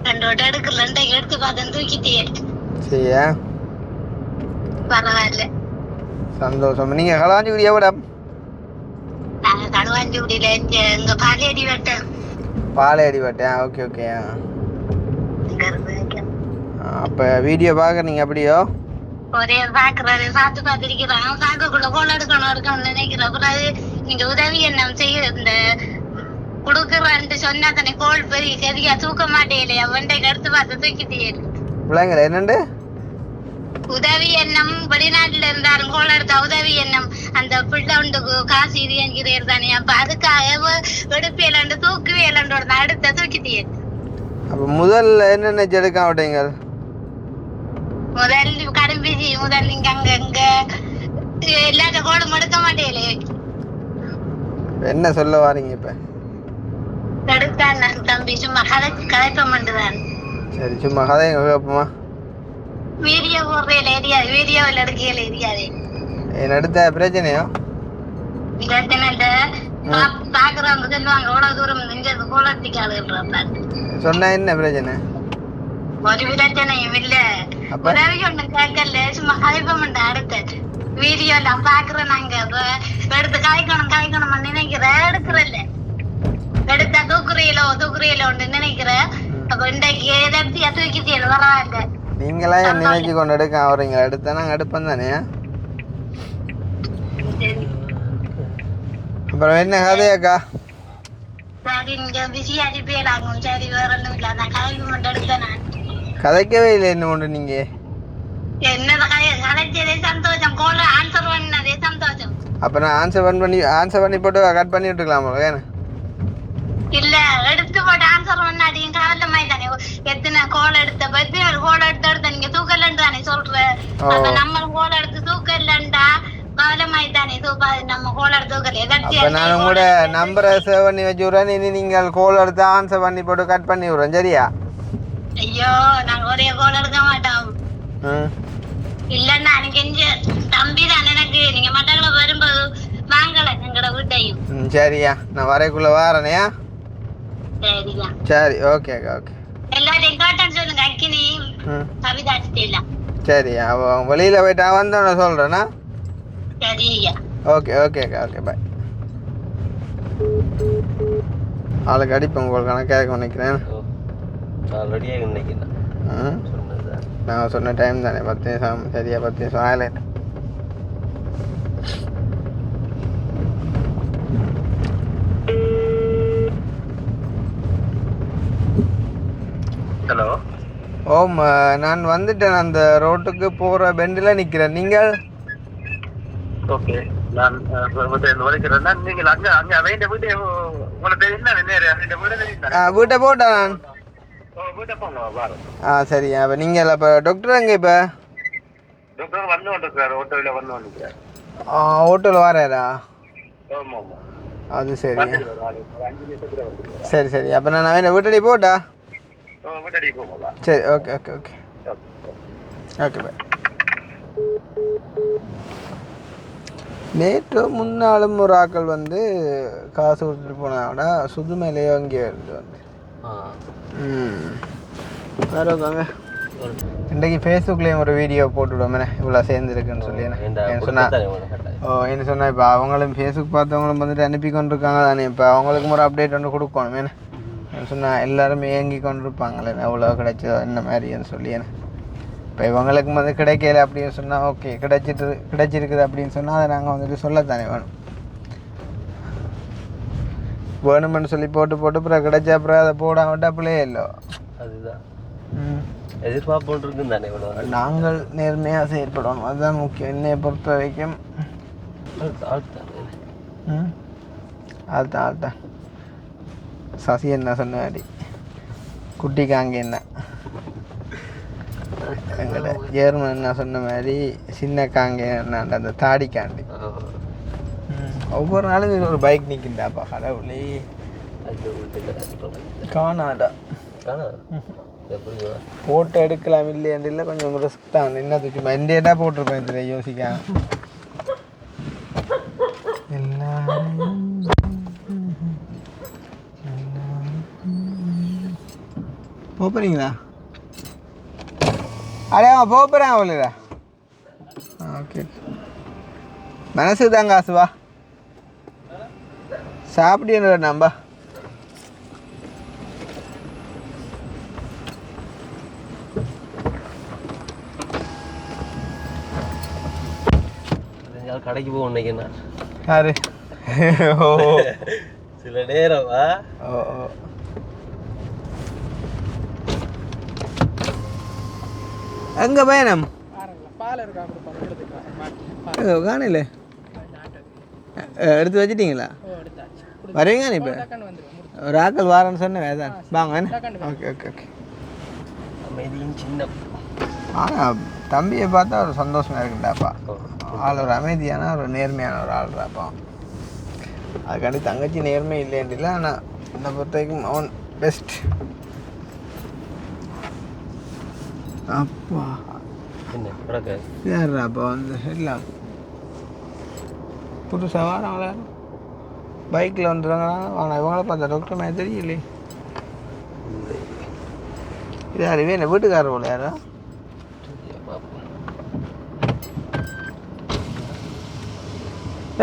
2 வட்டம் எடுக்கல, 2 எடுத்து பார்த்தேன், தூக்கிட்டே. சரியா, பரவாயில்ல, சந்தோஷம். நீங்க களவாஞ்சிக்குடி எவ்வளோ? நாங்க களுவாஞ்சிக்குடியில இங்க பாலையடி வட்டம். பாலையடி வட்டம், ஓகே ஓகே. அப்ப வீடியோ பாக்குறீங்க அப்படியோ? ஒரே பாக்குறாரு, சாத்து பாத்திருக்கிறான். சாக்குக்குள்ள கோல் எடுக்கணும் நினைக்கிறேன். நீங்க உதவி என்ன செய்ய இந்த குடுக்கறான்ட்டு சொன்னா தானே கோல் பெரிய கதியா தூக்க மாட்டேன். அவன்கிட்ட எடுத்து பார்த்து தூக்கிட்டே பிள்ளைங்க என்னண்டு உதவி எண்ணம் வெளிநாட்டுல இருந்தாலும் கோல் எடுத்த உதவி எண்ணம் அந்த பிள்ளைக்கு காசு இது என்கிறேன் தானே. அப்ப அதுக்காக எடுப்பேலண்டு தூக்குவேலண்டோட அடுத்த தூக்கிட்டே. அப்ப முதல்ல என்ன எடுக்க மாட்டீங்க? முதல் கடும்பிசி முதல் நீங்க அங்க எல்லாத்த கோலம் எடுக்க மாட்டேலே என்ன சொல்ல வாரீங்க இப்ப? எடுத்தான் நான் தம்பி சும்மா கதைப்ப மாட்டுதான். சரி சும்மா கதை கேட்போமா? வீடியோ போடுறேன் ஏரியா வீடியோவில் எடுக்கையில ஏரியாவே என்ன எடுத்த பிரச்சனையோ? பாக்குறவங்க சொல்லுவாங்க எவ்வளவு தூரம் நெஞ்சது கோலத்துக்கு ஆளுன்றாங்க. சொன்னா என்ன பிரச்சனை? ஒரு பிரச்சனையும் இல்ல, உதவி ஒண்ணு கேட்கல, சும்மா கதைப்ப மாட்டேன். அடுத்த வீடியோல பாக்குறேன் நாங்க எடுத்து காய்க்கணும் நினைக்கிறேன், எடுக்கிறல்ல எடுத்தா தூக்குறையில ஒன்று நினைக்கிறேன். அப்ப இன்றைக்கு எதாச்சியா தூக்கி வராங்க. நீங்களா நினைச்சு கொண்டு எடுக்க ஆகுறீங்க, எடுத்தா நாங்க எடுப்போம் தானே. அப்புறம் என்ன கதையாக்கா? சரி நீங்க பிஸி அனுப்பிடலாங்க. சரி வேற ஒண்ணும் இல்ல, நான் கதைக்கு மட்டும் எடுத்தேன். நான் கதைக்கவே இல்லை என்ன ஒன்று நீங்க. என்னது கதைச்சதே சந்தோஷம், கோல ஆன்சர் பண்ணதே சந்தோஷம். அப்ப நான் ஆன்சர் பண்ணி போட்டு கட் பண்ணி விட்டுக்கலாம் ஏன்னு இல்ல எடுத்து போட்டு ஆன்சர் பண்ணாடியும் கவலை மாதிரி தானே. எத்தனை கோல் எடுத்த நீங்க தூக்கலன்னு தானே சொல்ற. அப்ப நம்ம கோல் எடுத்து தூக்கலண்டா கவலை மாதிரி தானே. நம்ம கோல் எடுத்து தூக்கல. நான் உங்களோட நம்பரை சேவ் பண்ணி வச்சு விடுறேன். இனி நீங்கள் கோல் எடுத்து ஆன்சர் பண்ணி போட்டு கட் பண்ணி விடுறேன், சரியா? ஐயோ நாங்க ஒரே கோல் எடுக்க மாட்டோம். இல்லன்னா நீங்க தம்பி தான் எனக்கு. நீங்க மட்டங்களை வரும்போது வாங்கல எங்கட வீட்டையும். சரியா, நான் வரைக்குள்ள வாரனையா? சரியா, சரி, ஓகே ஓகே. எல்லாத்தையும் கேட்டேன்னு சொல்லுங்க. அக்கினி கவிதா அடிச்சிடலாம். சரி, அவன் வெளியில போயிட்டு வந்தோன்னு சொல்றேன்னா. சரியா, ஓகே ஓகேக்கா, ஓகே பாய். ஆளுக்கு அடிப்பேன் உங்களுக்கு கணக்காக நினைக்கிறேன். ரெடியாக நினைக்கிறேன். நான் சொன்ன டைம் தானே 10 நிமிஷம். சரியா 10 நிமிஷம் ஆகலை. ஹலோ. ஓம், நான் வந்துட்டேன். அந்த ரோட்டுக்கு போகிற பெண்டில் நிற்கிறேன். நீங்கள்? ஓகே, நான் வலிக்கிறேன். நீங்கள் அங்கே அங்கே அவங்க வீட்டு உங்களுக்கு என்ன நேரம் வீட்டை போட்டேன் நான். வீட்டை போங்க வாரம். சரி. அப்போ நீங்கள் அப்போ டாக்டர் எங்கே? இப்போ டாக்டர் வந்து கொண்டிருக்கிறார், ஓட்டோவில் வந்து கொண்டிருக்கிறார். ஓட்டோவில் வராரா? ஆமாம் ஆமாம். அது சரி 5 நிமிஷத்துல வந்து. சரி சரி. அப்போ நான் அவன் வீட்டடி போட்டா? வீட்டடி போங்க. சரி, okay okay okay okay bye. நேற்று முன்னாலும் ஒரு ஆக்கள் வந்து காசு கொடுத்துட்டு போனாவிட சுதுமையிலேயோ அங்கே இருந்து வந்து வேறுங்க. இன்றைக்கு ஃபேஸ்புக்லேயும் ஒரு வீடியோ போட்டுவிடுவோமே இவ்வளோ சேர்ந்துருக்குன்னு சொல்லி என்ன சொன்னால் இப்போ அவங்களும் ஃபேஸ்புக் பார்த்தவங்களும் வந்துட்டு அனுப்பி கொண்டிருக்காங்க தானே. இப்போ அவங்களுக்கும் ஒரு அப்டேட் ஒன்று கொடுக்கணும். என்ன சொன்னால் எல்லாருமே ஏங்கி கொண்டிருப்பாங்களே எவ்வளோ கிடைச்சதோ என்ன மாதிரின்னு சொல்லி. என்ன இப்போ இவங்களுக்கு வந்து கிடைக்கல அப்படின்னு சொன்னால் ஓகே, கிடைச்சிருக்குது அப்படின்னு சொன்னால் அதை நாங்கள் வந்துட்டு சொல்லத்தானே வேணுமென்னு சொல்லி போட்டு அப்புறம் கிடைச்ச அப்புறம் அதை போடாமட்டா பிள்ளையே இல்லை. அதுதான் எதிர்பார்ப்பு தானே. நாங்கள் நேர்மையாக செயற்படணும், அதுதான் முக்கியம். என்னையை பொறுத்த வரைக்கும் அதுதான் சசி என்ன சொன்னாடி குட்டிக்காங்க என்ன எங்கட ஜேர்மன் என்ன சொன்ன மாதிரி சின்ன காங்க என்ன அந்த தாடிக்காண்டி ஒவ்வொரு நாளும் ஒரு பைக் நிற்கின்றாப்பா கடவுளே. காணாடா போட்டோ எடுக்கலாம் இல்லையாண்டு இல்லை, கொஞ்சம் ரிஸ்க் தான். என்ன சும்மா இண்டியடா போட்டிருப்பேன் இதில் யோசிக்க. போறீங்களா? அடையா போகிறேன் அவ்வளோடா. ஓகே, மனசு தான் காசுவா சாப்பிட்டு நம்ப. கடைக்கு போக நினைக்கிறேன். யாரு? ஓ சில நேரமா. ஓ எங்க பயணம் காணல எடுத்து வச்சிட்டீங்களா? வரீங்க இப்போ ஒரு ஆக்கள் வாரன்னு சொன்னேன். அதான் வாங்க. Okay okay okay. அமைதியும் சின்ன ஆனால் தம்பியை பார்த்தா ஒரு சந்தோஷமாக இருக்குண்டாப்பா. ஆள் ஒரு அமைதியான ஒரு நேர்மையான ஒரு ஆள்றாப்பா. அதுக்காண்டி தங்கச்சி நேர்மை இல்லைன்றில்ல, ஆனால் என்னை பொறுத்த வரைக்கும் அவன் பெஸ்ட். அப்பா யார்றாப்பா வந்து இல்லை புதுசாக வராங்களா பைக்கில் வந்துடுறாங்களா? வாங்க இவங்கள பார்த்தா டாக்டர் மாதிரி தெரியலையே. இது யாருவே என்ன வீட்டுக்காரர் போல யாரா?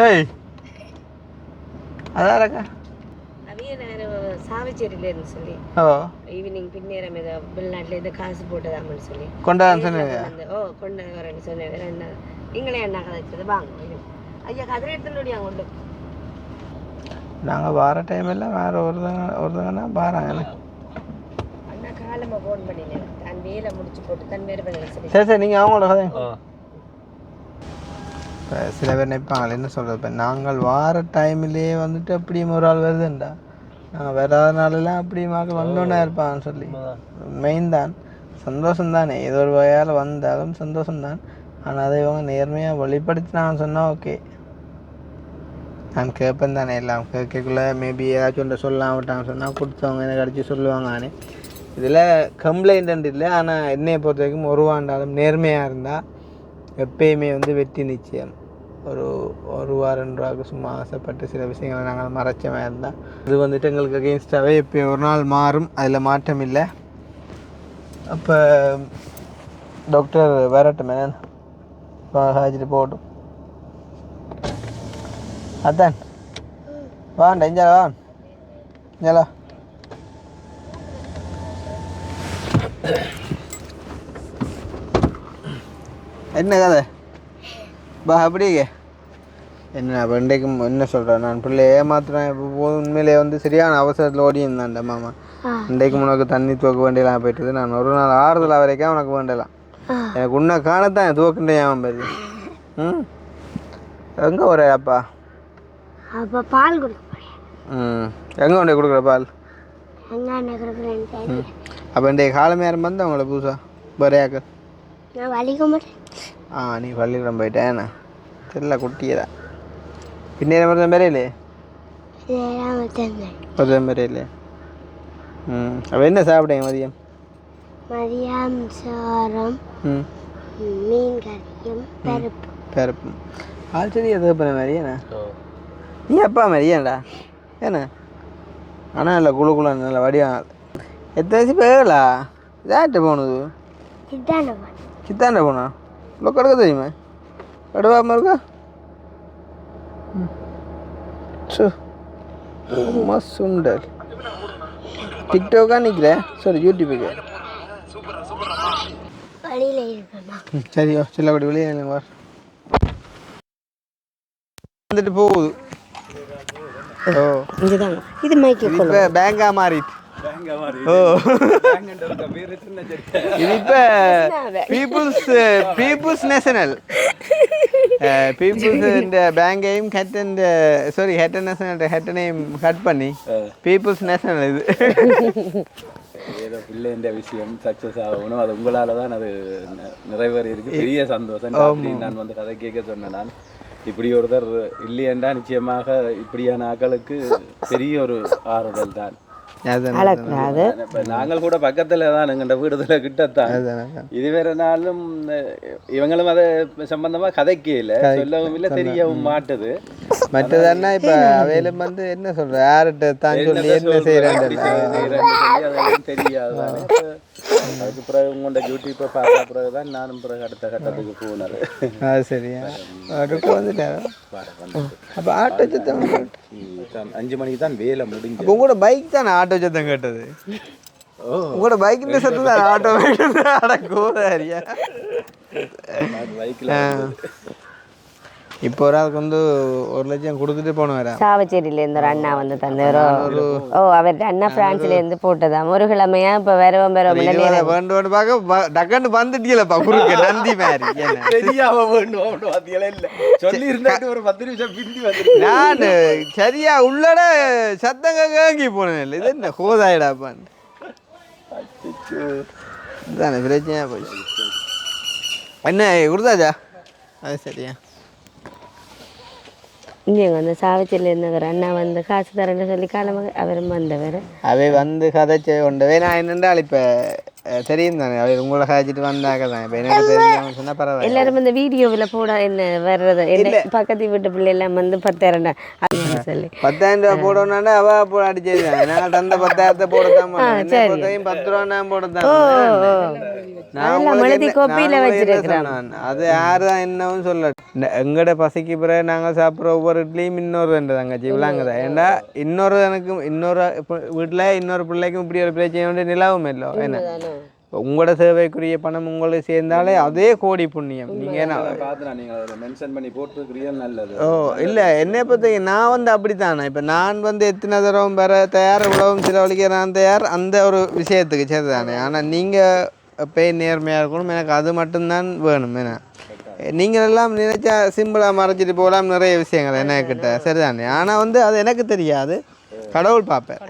ஏய் அதாரக்கா சாவச்சேரியிலேருந்து சொல்லி ஓ ஈவினிங் பின்னேரம் ஏதோ வெளிநாட்டில் ஏதோ காசு போட்டதாமன்னு சொல்லி கொண்டாந்து சொன்னீங்க. கொண்டு வரேன்னு சொன்னேன். வேற என்ன நீங்களே என்ன கதைச்சது வாங்க ஐயா கதிரை எடுத்துட்டு கொண்டு நாங்கள் வார டைம் எல்லாம் வேறு ஒருத்தங்கன்னா பாருங்க. அண்ணா காலமாக ஃபோன் பண்ணினேன் தான் வேலை முடிச்சு போட்டு தன் வேறு பண்ணி சரி சரி நீங்கள் அவங்களோட கதை. இப்போ சில பேர் நினைப்பாங்களே என்ன சொல்கிறது, இப்போ நாங்கள் வார டைம்லேயே வந்துட்டு அப்படியும் ஒரு ஆள் வருதுண்டா, நாங்கள் வராதனாலலாம் அப்படி மக்கள் வந்தோன்னே இருப்பான்னு சொல்லி மெயின் தான். சந்தோஷம்தானே, ஏதோ ஒரு வகையால் வந்தாலும் சந்தோஷம்தான். ஆனால் அதை இவங்க நேர்மையாக வெளிப்படுத்தினான்னு சொன்னால் ஓகே. நான் கேட்பேன் தானே, எல்லாம் கேட்கக்குள்ளே மேபி ஏதாச்சும் ஒன்று சொல்லலாம் விட்டாங்க சொன்னால் கொடுத்தவங்க எனக்கு அடித்து சொல்லுவாங்க. நானே இதில் கம்ப்ளைண்ட் இல்லை. ஆனால் என்னையை பொறுத்த வரைக்கும் ஒருவாண்டாலும் நேர்மையாக இருந்தால் எப்பயுமே வந்து வெற்றி நிச்சயம். ஒரு ரூபா 2 ரூபாய்க்கு சும்மா ஆசைப்பட்டு சில விஷயங்களை நாங்கள் மறைச்சமாக இருந்தால் இது வந்துட்டு எங்களுக்கு அகெயின்ஸ்டாகவே எப்போ ஒரு நாள் மாறும், அதில் மாற்றம் இல்லை. அப்போ டாக்டர் வரட்டும் ஹாஜரி போகட்டும். அதான் வாண்டா இஞ்சா வான் இஞ்சா என்ன கதை பா அப்படியே என்ன இன்றைக்கும் என்ன சொல்கிறேன் நான் பிள்ளை ஏமாத்துறேன். இப்போ உண்மையிலே வந்து சரியான அவசரத்தில் ஓடி இருந்தான்டா மாமா. இன்றைக்கு உனக்கு தண்ணி துவக்க வேண்டியலாம் போயிட்டது. நான் ஒரு நாள் ஆறுதல் வரைக்கும் உனக்கு வேண்டலாம். எனக்கு உன்னை காணத்தான் துவக்கின்றே ஏன் போயிடுது. எங்கே ஒரு அப்பா பால் கொடுக்க எங்கே கொண்டு கொடுக்குற பால்? கொடுக்குறேன். அப்போ இன்றைய காலமே யாரும் வந்து அவங்கள புதுசா பரையாக்க நான் வலிக்க மாட்டேன். நீ பள்ளிக்கூடம் போயிட்டேண்ணா தெரியல குட்டியதா பின்னேற மருதம் பேரையிலே மருதம் பேரையிலே. அப்போ என்ன சாப்பிட்டீங்க மதியம்? மதியம் சோறும் மீன் கறியும் பருப்பும். ஆள் சரி எது பண்ண மாதிரியாண்ணா? நீ அப்பா மாதிரியாண்டா ஏண்ணா? ஆனால் இல்லை குழு குழு நல்ல வடிவாங்க. எத்தனை வயசு பேரலா யார்கிட்ட போனது? சித்தாண்ட போனா இவ்வளோ கடுக்க தெரியுமா? கடுவாமல் இருக்கா? சுண்டல் டிக்டாக்கா நிற்கிறேன். சரி யூடியூபுக்கு சரி சில்லப்படி வெளியே வர வந்துட்டு போகுது. ஓ இது மைக்கு இப்போ பேங்கா மாறிட்டு. ஓ இது இப்போ பீப்புள்ஸ் நேஷனல் பீப்புள்ஸ் இந்த பேங்கையும் ஹெட்டன் நேஷனல் ஹெட்டனையும் கட் பண்ணி பீப்புள்ஸ் நேஷனல் இது. ஏதோ பிள்ளைன்ற விஷயம் சக்ஸஸ் ஆகணும், அது உங்களால் தான் அது நிறைவேறி இருக்கு. பெரிய சந்தோஷம். நான் வந்து கதை கேட்க சொன்னேன். நான் இப்படி ஒருத்தர் இல்லையென்றா நிச்சயமாக இப்படியான ஆக்களுக்கு பெரிய ஒரு ஆறுதல் தான். நாங்கள் கூட பக்கத்துல தான் எங்கள்ட வீடுல கிட்டத்தான். இது வேற நாளும் இவங்களும் அதை சம்பந்தமா கதைக்கல, சொல்லவும் இல்லை, தெரியவும் மாட்டுது. மற்றதுன்னா இப்ப அவையிலும் வந்து என்ன சொல்ற யார்கிட்ட தான் சொல்லி என்ன செய்யறேன் தெரியாது. அதுக்கு பிறகு உங்களோட யூடியூப்பை பார்த்த பிறகுதான் நானும் பிறகு அடுத்த கட்டத்துக்கு போனது. அது சரியா வந்துட்டேன். அப்ப ஆட்டோ சத்தம் 5 மணிக்கு தான் வேலை முடிஞ்சு. உங்களோட பைக் தான் ஆட்டோ சத்தம் கேட்டது. உங்களோட பைக் சத்தம் தான் ஆட்டோ அடக்கூடாரியா பைக்கில். இப்போ ஒரு ஆளுக்கு வந்து 1 லட்சம் கொடுத்துட்டு போனவரா சாவச்சேரியிலேருந்து ஒரு அண்ணா வந்து தந்தாரோ. அவர்கிட்ட அண்ணா பிரான்ஸ்லேருந்து போட்டதாம். ஒரு கிழமையா இப்போ வேறவும் வேண்டு பார்க்க டக்குன்னு வந்துட்டீங்களப்பா குறுக்க நந்தி மாதிரி. நான் சரியா உள்ளட சத்தங்க கேங்கி போனேன். இல்லை இது என்ன கோதாயிடாப்பான்னு தானே பிரச்சனையா போய் என்ன கொடுத்தாச்சா? அது சரியா. இங்கே வந்து சாவச்சியில் இருந்தவர் அண்ணா வந்து காசு தரேன்னு சொல்லி காலமாக அவரும் வந்தவர். அவை வந்து கதைச்ச கொண்டவே நான் என்னென்றால் இப்போ தெரியும் தானே அவை உங்களை கதைச்சிட்டு வந்தாக்க தான். இப்போ எனக்கு தெரியாமல் சொன்னால் பரவாயில்ல. எல்லாரும் இந்த வீடியோவில் போட என்ன வர்றது என்ன பக்கத்து வீட்டு பிள்ளைலாம் வந்து 10,000 அப்படின்னு சொல்லி 10,000 ரூபா போடணுன்னா அவள் போட அடிச்சது தானே. நாங்கள் தந்த 10,000 போடத்தான் 10 ரூபா நான் போடத்தான். எழுதி கோப்பியில் வச்சிருக்கிறேன். அது யார் தான் என்னவும் சொல்ல. எங்கட பசிக்கு பிறகு நாங்கள் சாப்பிட்ற ஒவ்வொரு இட்லியும் இன்னொரு தங்கச்சி இவ்வளோங்குதா. ஏன்னா இன்னொரு எனக்கு இன்னொரு வீட்டில் இன்னொரு பிள்ளைக்கும் இப்படி ஒரு பிரச்சனை வந்து நிலவும் இல்லை. என்ன உங்களோட சேவைக்குரிய பணம் உங்களுக்கு சேர்ந்தாலே அதே கோடி புண்ணியம். நீங்கள் என்ன மென்ஷன் பண்ணி போட்டு நல்லது. ஓ இல்லை என்னை பற்றி நான் வந்து அப்படித்தானே. இப்போ நான் வந்து எத்தனை தடவை பெற தயார் உலகம் செலவழிக்க நான் தயார் அந்த ஒரு விஷயத்துக்கு சரிதானே. ஆனால் நீங்கள் எப்போ நேர்மையாக இருக்கணும். எனக்கு அது மட்டும்தான் வேணும். என்ன நீங்கள் எல்லாம் நினைச்சா சிம்பிளாக மறைச்சிட்டு போகலாம் நிறைய விஷயங்கள் என்னக்கிட்ட சரிதானே. ஆனால் வந்து அது எனக்கு தெரியாது, கடவுள் பார்ப்பேன்.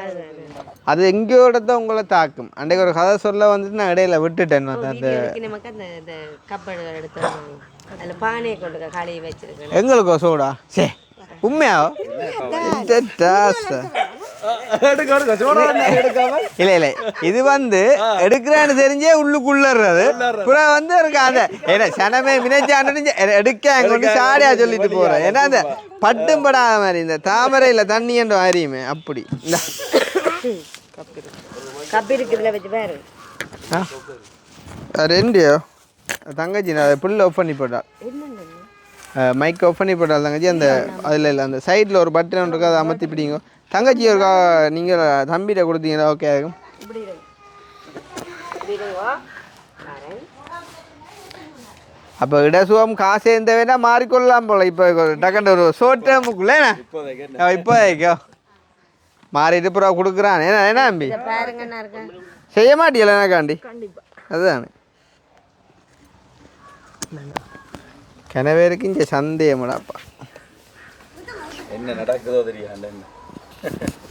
அது எங்கேயோட தான் உங்களை தாக்கும். அன்றைக்கு ஒரு கதை சொல்ல வந்துட்டு நான் இடையில விட்டுட்டேன். எங்களுக்கோ சோடா சே உண்மையா இல்ல இல்ல இது வந்து எடுக்கிறான்னு தெரிஞ்சே உள்ளுக்குள்ளறது புறம் வந்து இருக்காது. ஏன்னா சனமே வினைச்சான்னு எடுக்க அங்க வந்து சாடியா சொல்லிட்டு போறேன். ஏன்னா அந்த பட்டும் படாத மாதிரி இந்த தாமரையில தண்ணி என்று அறியுமே அப்படி ரெண்டியோ தங்கச்சி நான் புல்ல ஆஃப் பண்ணி போட்டா மைக் ஆஃப் பண்ணி போட்டால் தங்கச்சி அந்த அதில் இல்லை அந்த சைடில் ஒரு பட்டன் ஒன்று இருக்கா அதை அமர்த்தி பிடிங்க தங்கச்சி ஒரு நீங்கள் தம்பிகிட்ட கொடுத்தீங்களா ஓகே ஆகும். அப்போ இடசுவம் காசு எந்த வேணா மாறிக்கொள்ளலாம் போல. இப்போ டக்குன்னு ஒரு ஷோர்ட் டேர்முக்குள்ளே இப்போதைக்கோ மாறிட்டு அப்புறம் கொடுக்குறான். ஏன்னா என்ன தம்பி செய்ய மாட்டியல எனக்காண்டி அதுதானே கனவேருக்கு இங்கே சந்தேகமாடாப்பா என்ன நடக்குதோ தெரியாது.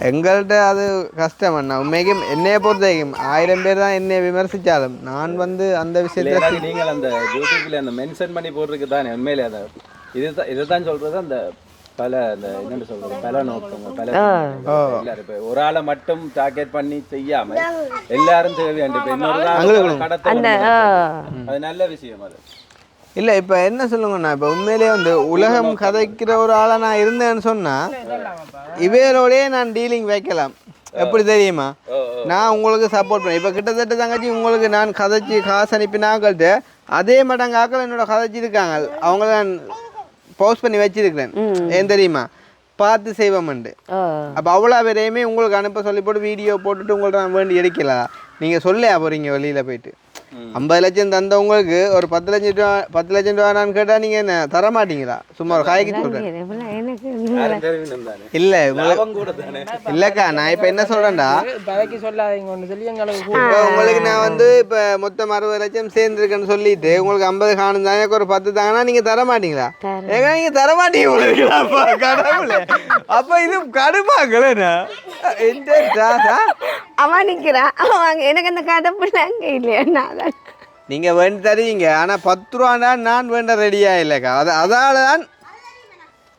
எங்கள்கிட்ட அது கஷ்டம் அண்ணா. உண்மைக்கும் என்னைய பொறுத்த வரைக்கும் 1000 பேர் தான் என்னை விமர்சித்தாலும் நான் வந்து அந்த விஷயத்தில் நீங்கள் அந்த யூடியூப்ல அந்த மென்ஷன் பண்ணி போட்டிருக்கு தானே உண்மையிலே அதை இதுதான் சொல்றது. அந்த பல அந்த என்னென்னு சொல்றது பல நோக்கம் பல எல்லாரும் இப்போ ஒரு ஆளை மட்டும் டார்கெட் பண்ணி செய்யாம எல்லாரும் தேவையாண்டு இப்போ இன்னொரு கடத்த அது நல்ல விஷயம். அது இல்லை இப்போ என்ன சொல்லுங்கண்ணா இப்போ உண்மையிலே வந்து உலகம் கதைக்கிற ஒரு ஆளாக நான் இருந்தேன்னு சொன்னால் இவையோடய நான் டீலிங் வைக்கலாம். எப்படி தெரியுமா நான் உங்களுக்கு சப்போர்ட் பண்ணேன். இப்போ கிட்டத்தட்ட தங்கச்சி உங்களுக்கு நான் கதைச்சி காசு அனுப்பினாங்கள்ட்டு அதே மடங்காக்கள் என்னோட கதைச்சி இருக்காங்க. அவங்கள நான் போஸ்ட் பண்ணி வச்சிருக்கிறேன். ஏன் தெரியுமா பார்த்து செய்வோம்ண்டு. அப்போ அவ்வளோ பேரையுமே உங்களுக்கு அனுப்ப சொல்லி போட்டு வீடியோ போட்டுட்டு உங்கள்ட்ட நான் வேண்டி எடுக்கலாம். நீங்கள் சொல்லையா போகிறீங்க வெளியில் போயிட்டு 50 லட்சம் தந்தவங்களுக்கு ஒரு 10 லட்சம் ரூபா நான் கேட்டால் நீங்கள் என்ன தர மாட்டீங்களா? சும்மா ஒரு காய்க்கு சொல்கிறேன். இல்லை இல்லைக்கா நான் இப்போ என்ன சொல்கிறேன்டா இப்போ உங்களுக்கு நான் வந்து இப்போ மொத்தம் 60 லட்சம் சேர்ந்துருக்கேன்னு சொல்லிட்டு உங்களுக்கு 50 காணும் தான் எனக்கு ஒரு 10 தாங்கன்னா நீங்கள் தர மாட்டீங்களா? ஏன்னா நீங்கள் தர மாட்டீங்க கடவுளே. அப்போ இது கடுமாங்களேண்ணா அவன் நிற்கிறான் அவன் எனக்கு அந்த கதை பிள்ளைங்க இல்லையா நீங்கள் வேண்டி தருவீங்க. ஆனால் 10 ரூபான்னா நான் வேண்ட ரெடியாக இல்லைக்கா. அதால தான்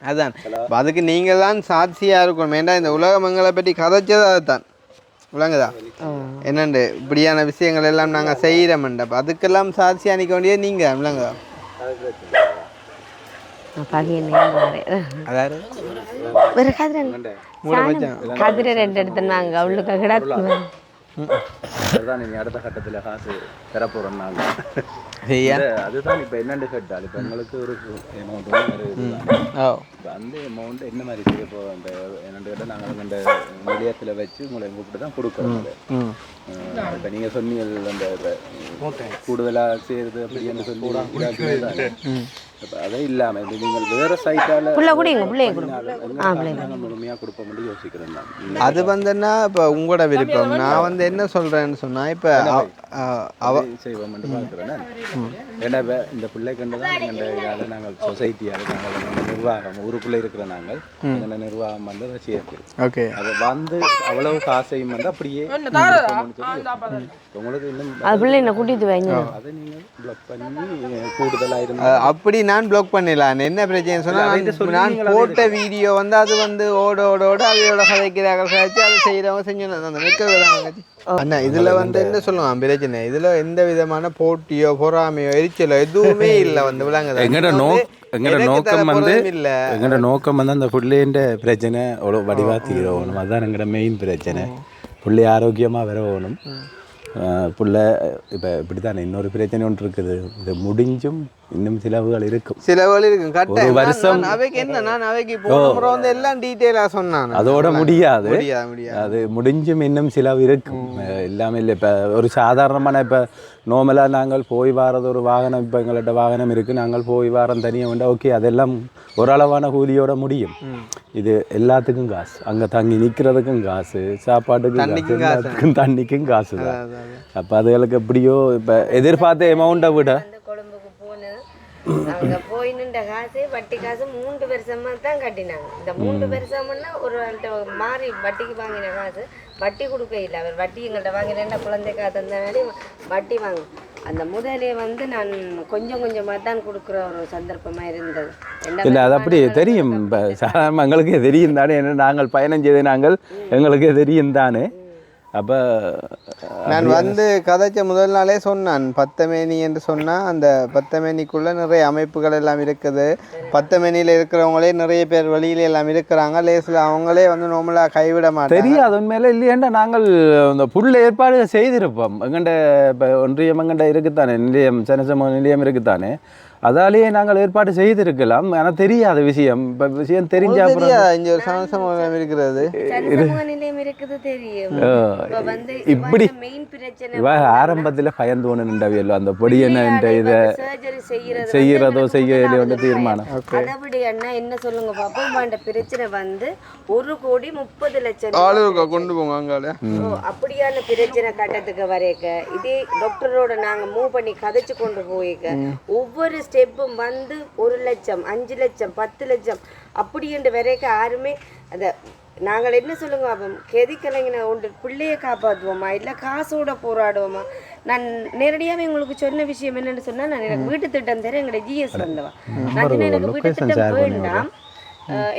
அதுதான் அதுக்கு நீங்கள் தான் சாட்சியாக இருக்கணும். ஏன்டா இந்த உலகமங்களை பற்றி கதைச்சது அதுதான் விளங்குதா என்னண்டு இப்படியான விஷயங்கள் எல்லாம் நாங்கள் செய்கிறோம்ண்டா அதுக்கெல்லாம் சாட்சியாக நிற்க வேண்டியது நீங்கள் விளங்குதா. அதாவது கதிரை 2 எடுத்துனாங்க அவளுக்கு கிடக்கு நீங்க அடுத்த கட்டத்துல காசு பெற போறோம். அதுதான் இப்ப என்னன்னு கேட்டால் இப்ப எங்களுக்கு ஒரு அந்த அமௌண்ட் என்ன மாதிரி செய்ய போவோம். அந்த என்னன்னு கேட்டால் நாங்கள் அந்த நிலையத்தில் வச்சு உங்களை கூப்பிட்டு தான் கொடுக்குறோம். இப்போ நீங்கள் சொன்னீங்க அந்த கூடுதலாக செய்யறது அப்படின்னு சொல்லி அதை இல்லாமல் இது நீங்கள் வேறு சைட்டால் குடிங்க பிள்ளைய முழுமையாக கொடுப்ப மட்டும் யோசிக்கிறேன் தான். அது வந்துன்னா இப்போ உங்களோட விருப்பம். நான் வந்து என்ன சொல்கிறேன்னு சொன்னால் இப்போ செய்வோம் பார்க்குறேன். ஏன்னா இந்த பிள்ளை கண்டு தான் எங்கள் நாங்கள் சொசைட்டியாக நாங்கள் நிர்வாகம் ஊருக்குள்ளே இருக்கிற நாங்கள் எங்கள் நிர்வாகம் வந்து அதை சேர்க்குது. ஓகே, அதை வந்து அவ்வளவு காசையும் வந்து அப்படியே உங்களுக்கு இன்னும் அது பிள்ளை என்ன கூட்டிட்டு வைங்க. அதை நீங்கள் பிளாக் பண்ணி கூடுதலாக இருந்தால் அப்படி நான் பிளாக் பண்ணிடலாம். என்ன பிரச்சனை சொன்னால் நான் போட்ட வீடியோ வந்து அது வந்து ஓட அவையோட கதைக்கிறாங்க கழிச்சு அதை செய்கிறவங்க செஞ்சு வைக்க அண்ணா. இதில் வந்து என்ன சொல்லுவான் பிரச்சனை, இதில் எந்த விதமான போட்டியோ பொறாமையோ எரிச்சலோ எதுவுமே இல்லை வந்து விளங்குது. எங்களோட நோக்கம் வந்து அந்த பிள்ளைன்ற பிரச்சனை அவ்வளோ வடிவாக தீரணும். அதுதான் எங்களோட மெயின் பிரச்சனை. பிள்ளை ஆரோக்கியமாக வரணும். புள்ள இப்போ இப்படி தானே இன்னொரு பிரச்சனை ஒன்று இருக்குது. இது முடிஞ்சும் இன்னும் சிலவுகள் இருக்கும். ஒரு வருஷம் அவைக்கு என்ன நான் அவைக்கு வந்து எல்லாம் டீட்டெயிலாக சொன்னான். அதோட முடியாது. அது முடிஞ்சும் இன்னும் சிலவு இருக்கும். எல்லாமே இல்லை. இப்போ ஒரு சாதாரணமான இப்போ நார்மலாக நாங்கள் போய் வாரது ஒரு வாகனம், இப்போ எங்கள்கிட்ட வாகனம் இருக்குது, நாங்கள் போய் வாரம் தனியாக உண்டா ஓகே, அதெல்லாம் ஓரளவான கூலியோட முடியும். இது எல்லாத்துக்கும் காசு, அங்கே தங்கி நிற்கிறதுக்கும் காசு, சாப்பாட்டுக்கும் தண்ணிக்கும் காசு தான். அப்போ அதுகளுக்கு எப்படியோ இப்போ எதிர்பார்த்த அமௌண்ட்டை விட கொழும்புக்கு போனது அங்கே போய் நின்ற காசு வட்டி காசு 3 வருஷமாக தான் கட்டினாங்க. இந்த 3 வருஷம்னா ஒரு மாறி வட்டிக்கு வாங்கின காசு வட்டி கொடுக்க இல்லை. அவர் வட்டி எங்கள்கிட்ட வாங்கினா குழந்தைக்காக தந்தாடி வட்டி வாங்க. அந்த முதலே வந்து நான் கொஞ்சம் கொஞ்சமாக தான் கொடுக்குற ஒரு சந்தர்ப்பமாக இருந்தது. இல்லை அது அப்படி தெரியும். இப்போ சாதாரண எங்களுக்கே தெரியும் தானே, என்ன நாங்கள் பயணம் செய்து நாங்கள் எங்களுக்கே தெரியும் தானே. அப்போ நான் வந்து கதைச்ச முதல் நாளே சொன்னான் பத்தமேனி என்று சொன்னால் அந்த பத்தமேனிக்குள்ளே நிறைய அமைப்புகள் எல்லாம் இருக்குது. பத்தமேனியில் இருக்கிறவங்களே நிறைய பேர் வெளியில எல்லாம் இருக்கிறாங்க. லேசில் அவங்களே வந்து நார்மலாக கைவிட மாட்டாங்க. தெரியாது உண்மையில இல்லையாண்டா நாங்கள் இந்த புல் ஏற்பாடு செய்திருப்போம். எங்கண்ட இப்போ ஒன்றியம் எங்கண்ட இருக்குத்தானே, நிலையம் சனசமூக நிலையம் இருக்குத்தானே, அதாலேயே நாங்கள் ஏற்பாடு செய்திருக்கலாம். ஆனால் தெரியாத விஷயம். இப்போ விஷயம் தெரிஞ்சா இங்கே ஒரு சமூகம் இருக்கிறது, நிலையம் இருக்குது தெரியும். இப்படி ஆரம்பத்தில் பயந்து ஒன்று நின்றவியல்லோ அந்த பொடி என்ன இதை செய்யறதோ செய்ய வந்து தீர்மானம். அதாவது அண்ணா என்ன சொல்லுங்க பாப்போம். அந்த பிரச்சனை வந்து 1,30,00,000 கொண்டு போங்க அங்கால. அப்படியான பிரச்சனை கட்டத்துக்கு வரைக்க இதே டாக்டரோட நாங்க மூவ் பண்ணி கதைச்சு கொண்டு போய்க்க ஒவ்வொரு ஸ்டெப்பும் வந்து 1 லட்சம் 5 லட்சம் 10 லட்சம் அப்படி என்று வரைக்க யாருமே அந்த நாங்கள் என்ன சொல்லுங்க அப்போ கெதிக்கலைங்க ஒன்று பிள்ளையை காப்பாற்றுவோமா இல்லை காசோட போராடுவோமா. நான் நேரடியாகவே உங்களுக்கு சொன்ன விஷயம் என்னென்னு சொன்னால், நான் எனக்கு வீட்டு திட்டம் தர எங்களுடைய ஜிஎஸ் வந்தவா. நான் சொன்னேன் எனக்கு வீட்டு திட்டம் வேண்டாம்,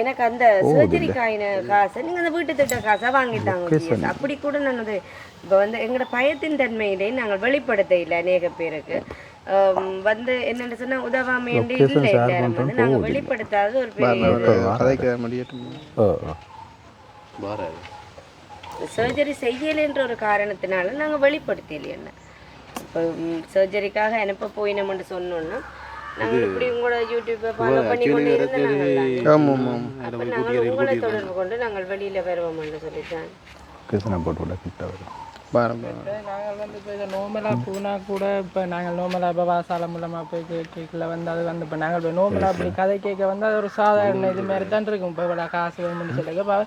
எனக்கு அந்த சர்ஜரிக்காயின காசை நீங்கள் அந்த வீட்டு திட்ட காசாக வாங்கிட்டாங்க. அப்படி கூட நான் அது இப்போ வந்து எங்களோட பயத்தின் தன்மையிலே நாங்கள் வெளிப்படுத்த இல்லை. அநேக பேருக்கு வந்து என்னென்னு சொன்னால் உதவாமை என்று இல்லை. வந்து நாங்கள் வெளிப்படுத்தாத ஒரு பெரிய சர்ஜரி செய்யலைன்ற ஒரு காரணத்தினால நாங்கள் வெளிப்படுத்தலையே. என்ன இப்போ சர்ஜரிக்காக அனுப்ப போயினோம்னு சொன்னோன்னா நாங்கள் இப்படி உங்களோட யூடியூப்பை ஃபாலோ பண்ணி கொண்டு இருந்தோம். அப்போ நாங்கள் உங்களை தொடர்பு கொண்டு நாங்கள் வெளியில் வருவோம்னு சொல்லித்தான் நாங்கள் வந்து இப்போ இதை நோமலாக போனால் கூட இப்போ நாங்கள் நோமலாக இப்போ வாசாலம் மூலமாக போய் கேட்கல வந்து அது வந்து இப்போ நாங்கள் இப்போ நோமலாக அப்படி கதை கேட்க வந்து அது ஒரு சாதாரண இது மாதிரி தான் இருக்கும். இப்போ இவ்வளோ காசு வேணும்னு சொல்லி இப்போ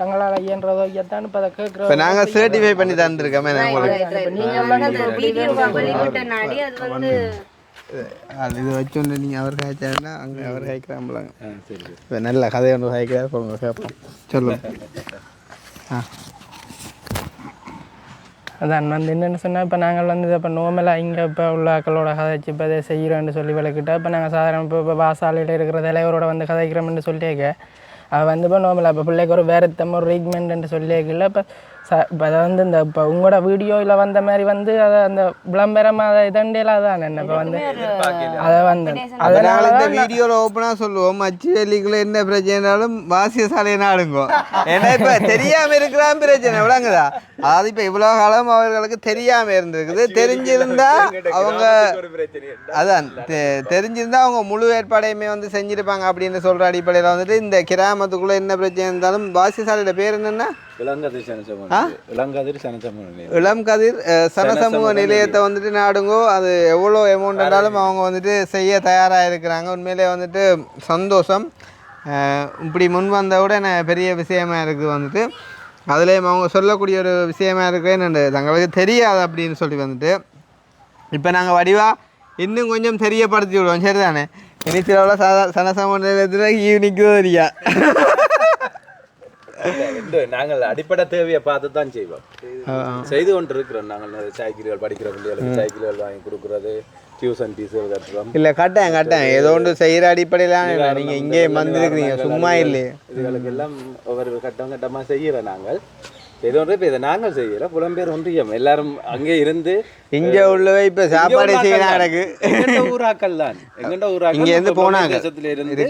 தங்களால் இயன்றதோ எத்தான் இப்போ அதை கேட்குறோம். நாங்கள் சர்டிஃபை பண்ணி தந்துருக்கோமே. இது வச்சோன்னு நீங்கள் அவர் காய்ச்சாருன்னா அங்கே அவர் காய்க்கிறாம்பளாங்க. இப்போ நல்ல கதை ஒன்று காய்க்கிறார் போங்க கேட்போம். சொல்லுங்கள். அதான் வந்து என்னென்னு சொன்னால் இப்போ நாங்கள் வந்து இப்போ நோமலாக இங்கே இப்போ உள்ள ஆக்களோட கதைச்சி இப்போ இதை செய்கிறோன்னு சொல்லி விளக்கிட்டா இப்போ நாங்கள் சாதாரண இப்போ வாசாலையில் இருக்கிற தலைவரோட வந்து கதைக்கிறோம்னு சொல்லியிருக்க அது வந்து இப்போ நோமலாக இப்போ பிள்ளைக்கு ஒரு வேறுத்தம் ஒரு ட்ரீட்மெண்ட்னு சொல்லியிருக்கல. இப்போ இப்போ அதை வந்து இந்த இப்போ உங்களோட வீடியோவில் வந்த மாதிரி வந்து அதை அந்த விளம்பரமாக அதை இதண்டியெல்லாம் தான் என்ன இப்போ வந்து அதை வந்து அதனால இந்த வீடியோவில் ஓப்பனாக சொல்லுவோம். மச்சி வெள்ளிக்குள்ள என்ன பிரச்சனைனாலும் வாசிய சாலையை நாடுங்க. ஏன்னா இப்போ தெரியாமல் இருக்கிறான் பிரச்சனை விளங்குதா. அதாவது இப்போ இவ்வளோ காலம் அவர்களுக்கு தெரியாமல் இருந்திருக்குது. தெரிஞ்சிருந்தா அவங்க அதான் தெரிஞ்சிருந்தா அவங்க முழு ஏற்பாடையுமே வந்து செஞ்சுருப்பாங்க அப்படின்னு சொல்கிற அடிப்படையில் வந்துட்டு இந்த கிராமத்துக்குள்ளே என்ன பிரச்சனை இருந்தாலும் வாசிசாலையோட பேர் என்னென்னா இளம் கதிர் சனசமூக நிலையத்தை வந்துட்டு நாடுங்கோ. அது எவ்வளோ அமௌண்ட் இருந்தாலும் அவங்க வந்துட்டு செய்ய தயாராக இருக்கிறாங்க. உண்மையிலே வந்துட்டு சந்தோஷம். இப்படி முன் வந்தவிட எனக்கு பெரிய விஷயமா இருக்குது வந்துட்டு. அதுலேயும் அவங்க சொல்லக்கூடிய ஒரு விஷயமா இருக்குது என்னென்னு தங்களுக்கு தெரியாது அப்படின்னு சொல்லி வந்துட்டு இப்போ நாங்கள் வடிவாக இன்னும் கொஞ்சம் தெரியப்படுத்தி விடுவோம். சரி தானே? இனிச்சில் சனசமூக நிலையத்தில் ஈவினிங்கு தெரியா நாங்கள் அடிப்படை தேவையை பார்த்து தான் செய்வோம். செய்து கொண்டு இருக்கிறோம். நாங்கள் சைக்கிள்கள் படிக்கிற பிள்ளைகளுக்கு சைக்கிள்கள் வாங்கி கொடுக்குறது, டியூஷன் ஃபீஸ் கட்டுறோம். இல்லை கட்டேன் ஏதோ ஒன்று செய்கிற அடிப்படையிலான நீங்கள் இங்கே வந்துருக்குறீங்க சும்மா இல்லையே. இதுகளுக்கு எல்லாம் ஒவ்வொரு கட்டமாக செய்கிறோம். நாங்கள் ஏதோ ஒன்று இப்போ இதை நாங்கள் செய்கிறோம். புலம்பெயர் ஒன்றியம் எல்லாரும் அங்கே இருந்து இங்கே உள்ளவை இப்போ சாப்பாடு செய்யறாங்க. எங்கண்ட ஊராக்கள் தான் எங்கண்ட ஊராக்கள் இங்கே இருந்து போனாங்க தேசத்துல இருந்து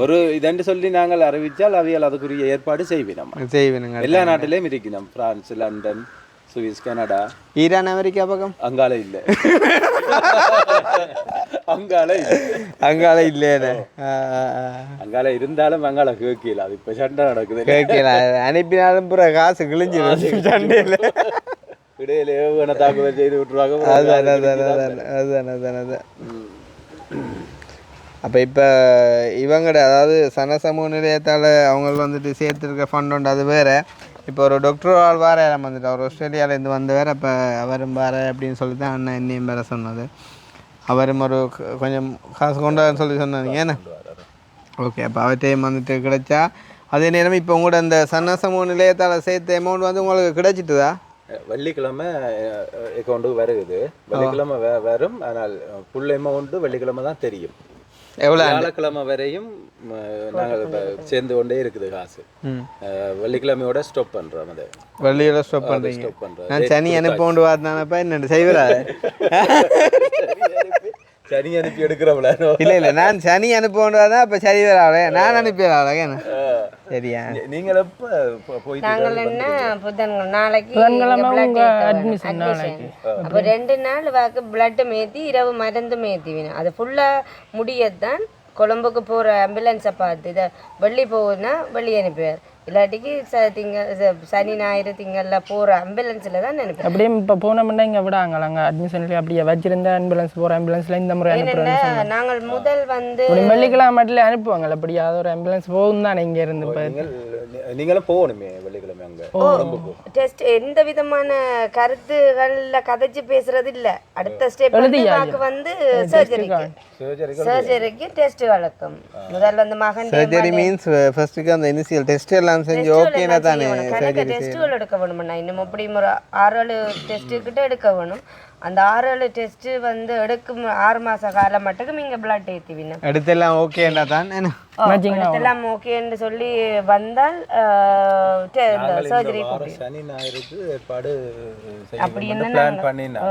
ஒரு இதென்று சொல்லி நாங்கள் அறிவித்தால் அவையால் அதுக்குரிய ஏற்பாடு செய்வினோம். எல்லா நாட்டிலையும் இருக்கணும். France, London, Swiss, Canada, Iran, America பக்கம் அங்கால இல்லை. அங்கால இல்லையே. அங்கால இருந்தாலும் அங்கால கேட்கல. அது இப்போ சண்டை நடக்குது. கேட்கல அனுப்பினாலும் பூரா காசு கிழிஞ்சிடும் சண்டையில். இடையில ஏவுகணை தாக்குதல் செய்து விட்டுருவாங்க. அதுதான். அப்போ இப்போ இவங்கட அதாவது சனசமூக நிலையத்தால் அவங்க வந்துட்டு சேர்த்துருக்க ஃபண்ட் உண்டு. அது வேறு. இப்போ ஒரு டாக்டர் ஆள் வேறு வந்துட்டு அவர் ஆஸ்திரேலியாவிலேருந்து வந்து வேறு. அப்போ அவரும் வேறு அப்படின்னு சொல்லி தான் அண்ணன் என்னையும் வேறு சொன்னது. அவரும் ஒரு கொஞ்சம் காசு கொண்டான்னு சொல்லி சொன்னாங்க. ஏன்னா ஓகே. அப்போ அவர்கிட்டையும் வந்துட்டு கிடைச்சா அதே நேரம் இப்போ உங்களோட அந்த சனசமூக நிலையத்தால் சேர்த்த அமௌண்ட் வந்து உங்களுக்கு கிடைச்சிட்டுதா? வெள்ளிக்கிழமை அக்கௌண்ட்டுக்கு வருகுது. வெள்ளிக்கிழமை வரும். ஆனால் ஃபுல் அமௌண்ட்டு வெள்ளிக்கிழமை தான் தெரியும். எவ்வளோ வியாழக்கிழமை வரையும் நாங்கள் சேர்ந்து கொண்டே இருக்குது காசு. வெள்ளிக்கிழமையோட ஸ்டாப் பண்ணுறோம். அதை வெள்ளியோட ஸ்டாப் பண்ணுறீங்க. நான் சனி அனுப்பி வரதானப்பா என்ன செய்வரா? சனி அனுப்பி எடுக்கிறவள இல்லை நான் சனி அனுப்புவாதான் இப்போ சரி வராளே. நான் அனுப்பிடுறாளே. சரியா? நீங்கள் எப்போ போய் நாங்கள் என்ன நாளைக்கு அட்மிஷன் அப்போ 2 நாள் வாக்கு பிளட்டு மேத்தி இரவு மருந்து மேத்தி வேணும். அது ஃபுல்லாக முடியத்தான் கொழம்புக்கு போகிற ஆம்புலன்ஸை பார்த்து இதை வெள்ளி போகுதுன்னா வெள்ளி அனுப்புவார். இல்லாட்டிக்கு சனி ஞாயிறு திங்கள்ல போகிற ஆம்புலன்ஸில் தான் அனுப்புவேன். அப்படியே இப்போ போனோம்னா இங்கே விடாங்களா அங்கே அட்மிஷன்லேயே அப்படியே வச்சிருந்த ஆம்புலன்ஸ் போகிற ஆம்புலன்ஸில் இந்த முறை அனுப்புகிறோம். நாங்கள் முதல் வந்து வெள்ளிக்கிழமை மட்டும் அனுப்புவாங்க. அப்படியா அது ஒரு ஆம்புலன்ஸ் போகும் தானே இங்கே இருந்து. இப்போ நீங்களும் போகணுமே வெள்ளிக்கிழமை அங்கே டெஸ்ட் எந்த விதமான கருத்துகளில் கதைச்சு பேசுறது இல்லை. அடுத்த ஸ்டெப் வந்து சர்ஜரிக்கு டெஸ்ட் வழக்கம். முதல் வந்து மகன் சர்ஜரி மீன்ஸ் ஃபர்ஸ்ட்டுக்கு அந்த இனிஷியல் டெஸ்ட் எல்லாம் செஞ்சு ஓகேனா தானே கணக்கு டெஸ்ட்டுகள் எடுக்க வேணும்ண்ணா. இன்னும் அப்படி ஒரு 6-7 டெஸ்ட்டுக்கிட்ட எடுக்க வேணும். அந்த 6-7 டெஸ்ட்டு வந்து எடுக்கும் 6 மாத காலம் மட்டும் இங்கே பிளட் ஏற்றிவினா எடுத்தெல்லாம் ஓகேன்னா தான் எடுத்தெல்லாம் ஓகேன்னு சொல்லி வந்தால் சர்ஜரி சனி ஞாயிறுக்கு ஏற்பாடு அப்படி பிளான் பண்ணினா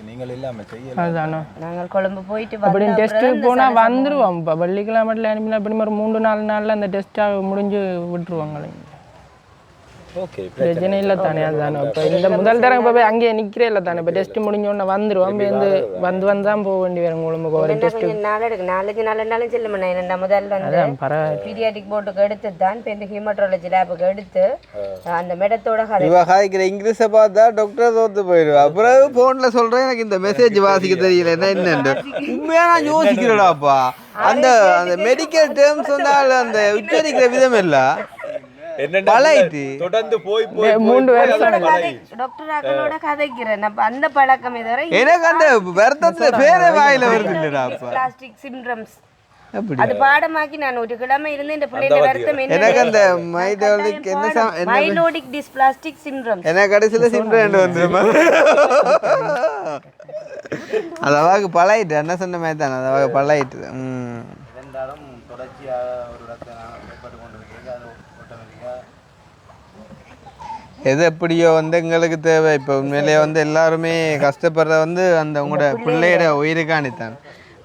நீங்கள் இல்லாமல் செய்யலாம். நாங்கள் கொழும்பு போயிட்டு அப்படி டெஸ்ட்டு போனால் வந்துடுவோம். இப்போ வெள்ளிக்கிழமை மட்டும் அனுப்பினா அப்படி ஒரு 3-4 நாளில் அந்த டெஸ்ட்டாக முடிஞ்சு விட்டுருவாங்களே. ஓகே பிரச்சனை இல்லை தானே? அதுதானே இப்போ இந்த முதல் தரம் இப்போ போய் அங்கேயே நிற்கிறே இல்லை தானே? இப்போ டெஸ்ட்டு முடிஞ்சோடனே வந்துடுவோம். வந்து தான் போக வேண்டி வரும். உங்களுக்கு ஒரு டெஸ்ட்டு 4 நாளும் செல்லுமண்ணா. என்னென்ன முதல்ல வந்து பீடியாட்டிக் போர்ட்டுக்கு எடுத்து தான் இப்போ இந்த ஹியூமட்ராலஜி லேபுக்கு எடுத்து அந்த மெடத்தோட காய்க்கிற இங்கிலீஷை பார்த்தா டாக்டர் தோத்து போயிடுவா. அப்புறம் ஃபோனில் சொல்கிறேன் எனக்கு இந்த மெசேஜ் வாசிக்க தெரியல என்னென்னு. உண்மையாக நான் யோசிக்கிறேடாப்பா. அந்த அந்த மெடிக்கல் டேர்ம்ஸ் வந்தால் அந்த உச்சரிக்கிற விதம் இல்லை தொடர்ந்து போய் 3 வருஷம் டாக்டர் ஆக்களோட கதைக்கிறேன். அந்த பழக்கம் இதுவரை எனக்கு அந்த வருத்தத்துல பேரே வாயில வருது இல்லடா. பிளாஸ்டிக் சிண்ட்ரம்ஸ் அது பாடமாக்கி நான் ஒரு கிழமை இருந்து இந்த பிள்ளைங்க வருத்தம் என்ன எனக்கு அந்த மைலோடிக் மைலோடிக் டிஸ்பிளாஸ்டிக் சிண்ட்ரம்ஸ் எனக்கு கடைசியில் சிண்ட்ரம் வந்துருமா? அதாவது பழகிட்டு என்ன சொன்ன மாதிரி தானே அதாவது பழகிட்டு. இருந்தாலும் தொடர்ச்சியாக ஒரு இடத்தை ஏற்பட்டு கொண்டிருக்கிறது. அது எது எப்படியோ வந்து எங்களுக்கு தேவை. இப்போ உண்மையிலேயே வந்து எல்லாருமே கஷ்டப்படுற வந்து அந்த உங்களோட பிள்ளையோட உயிருக்கானித்தான்.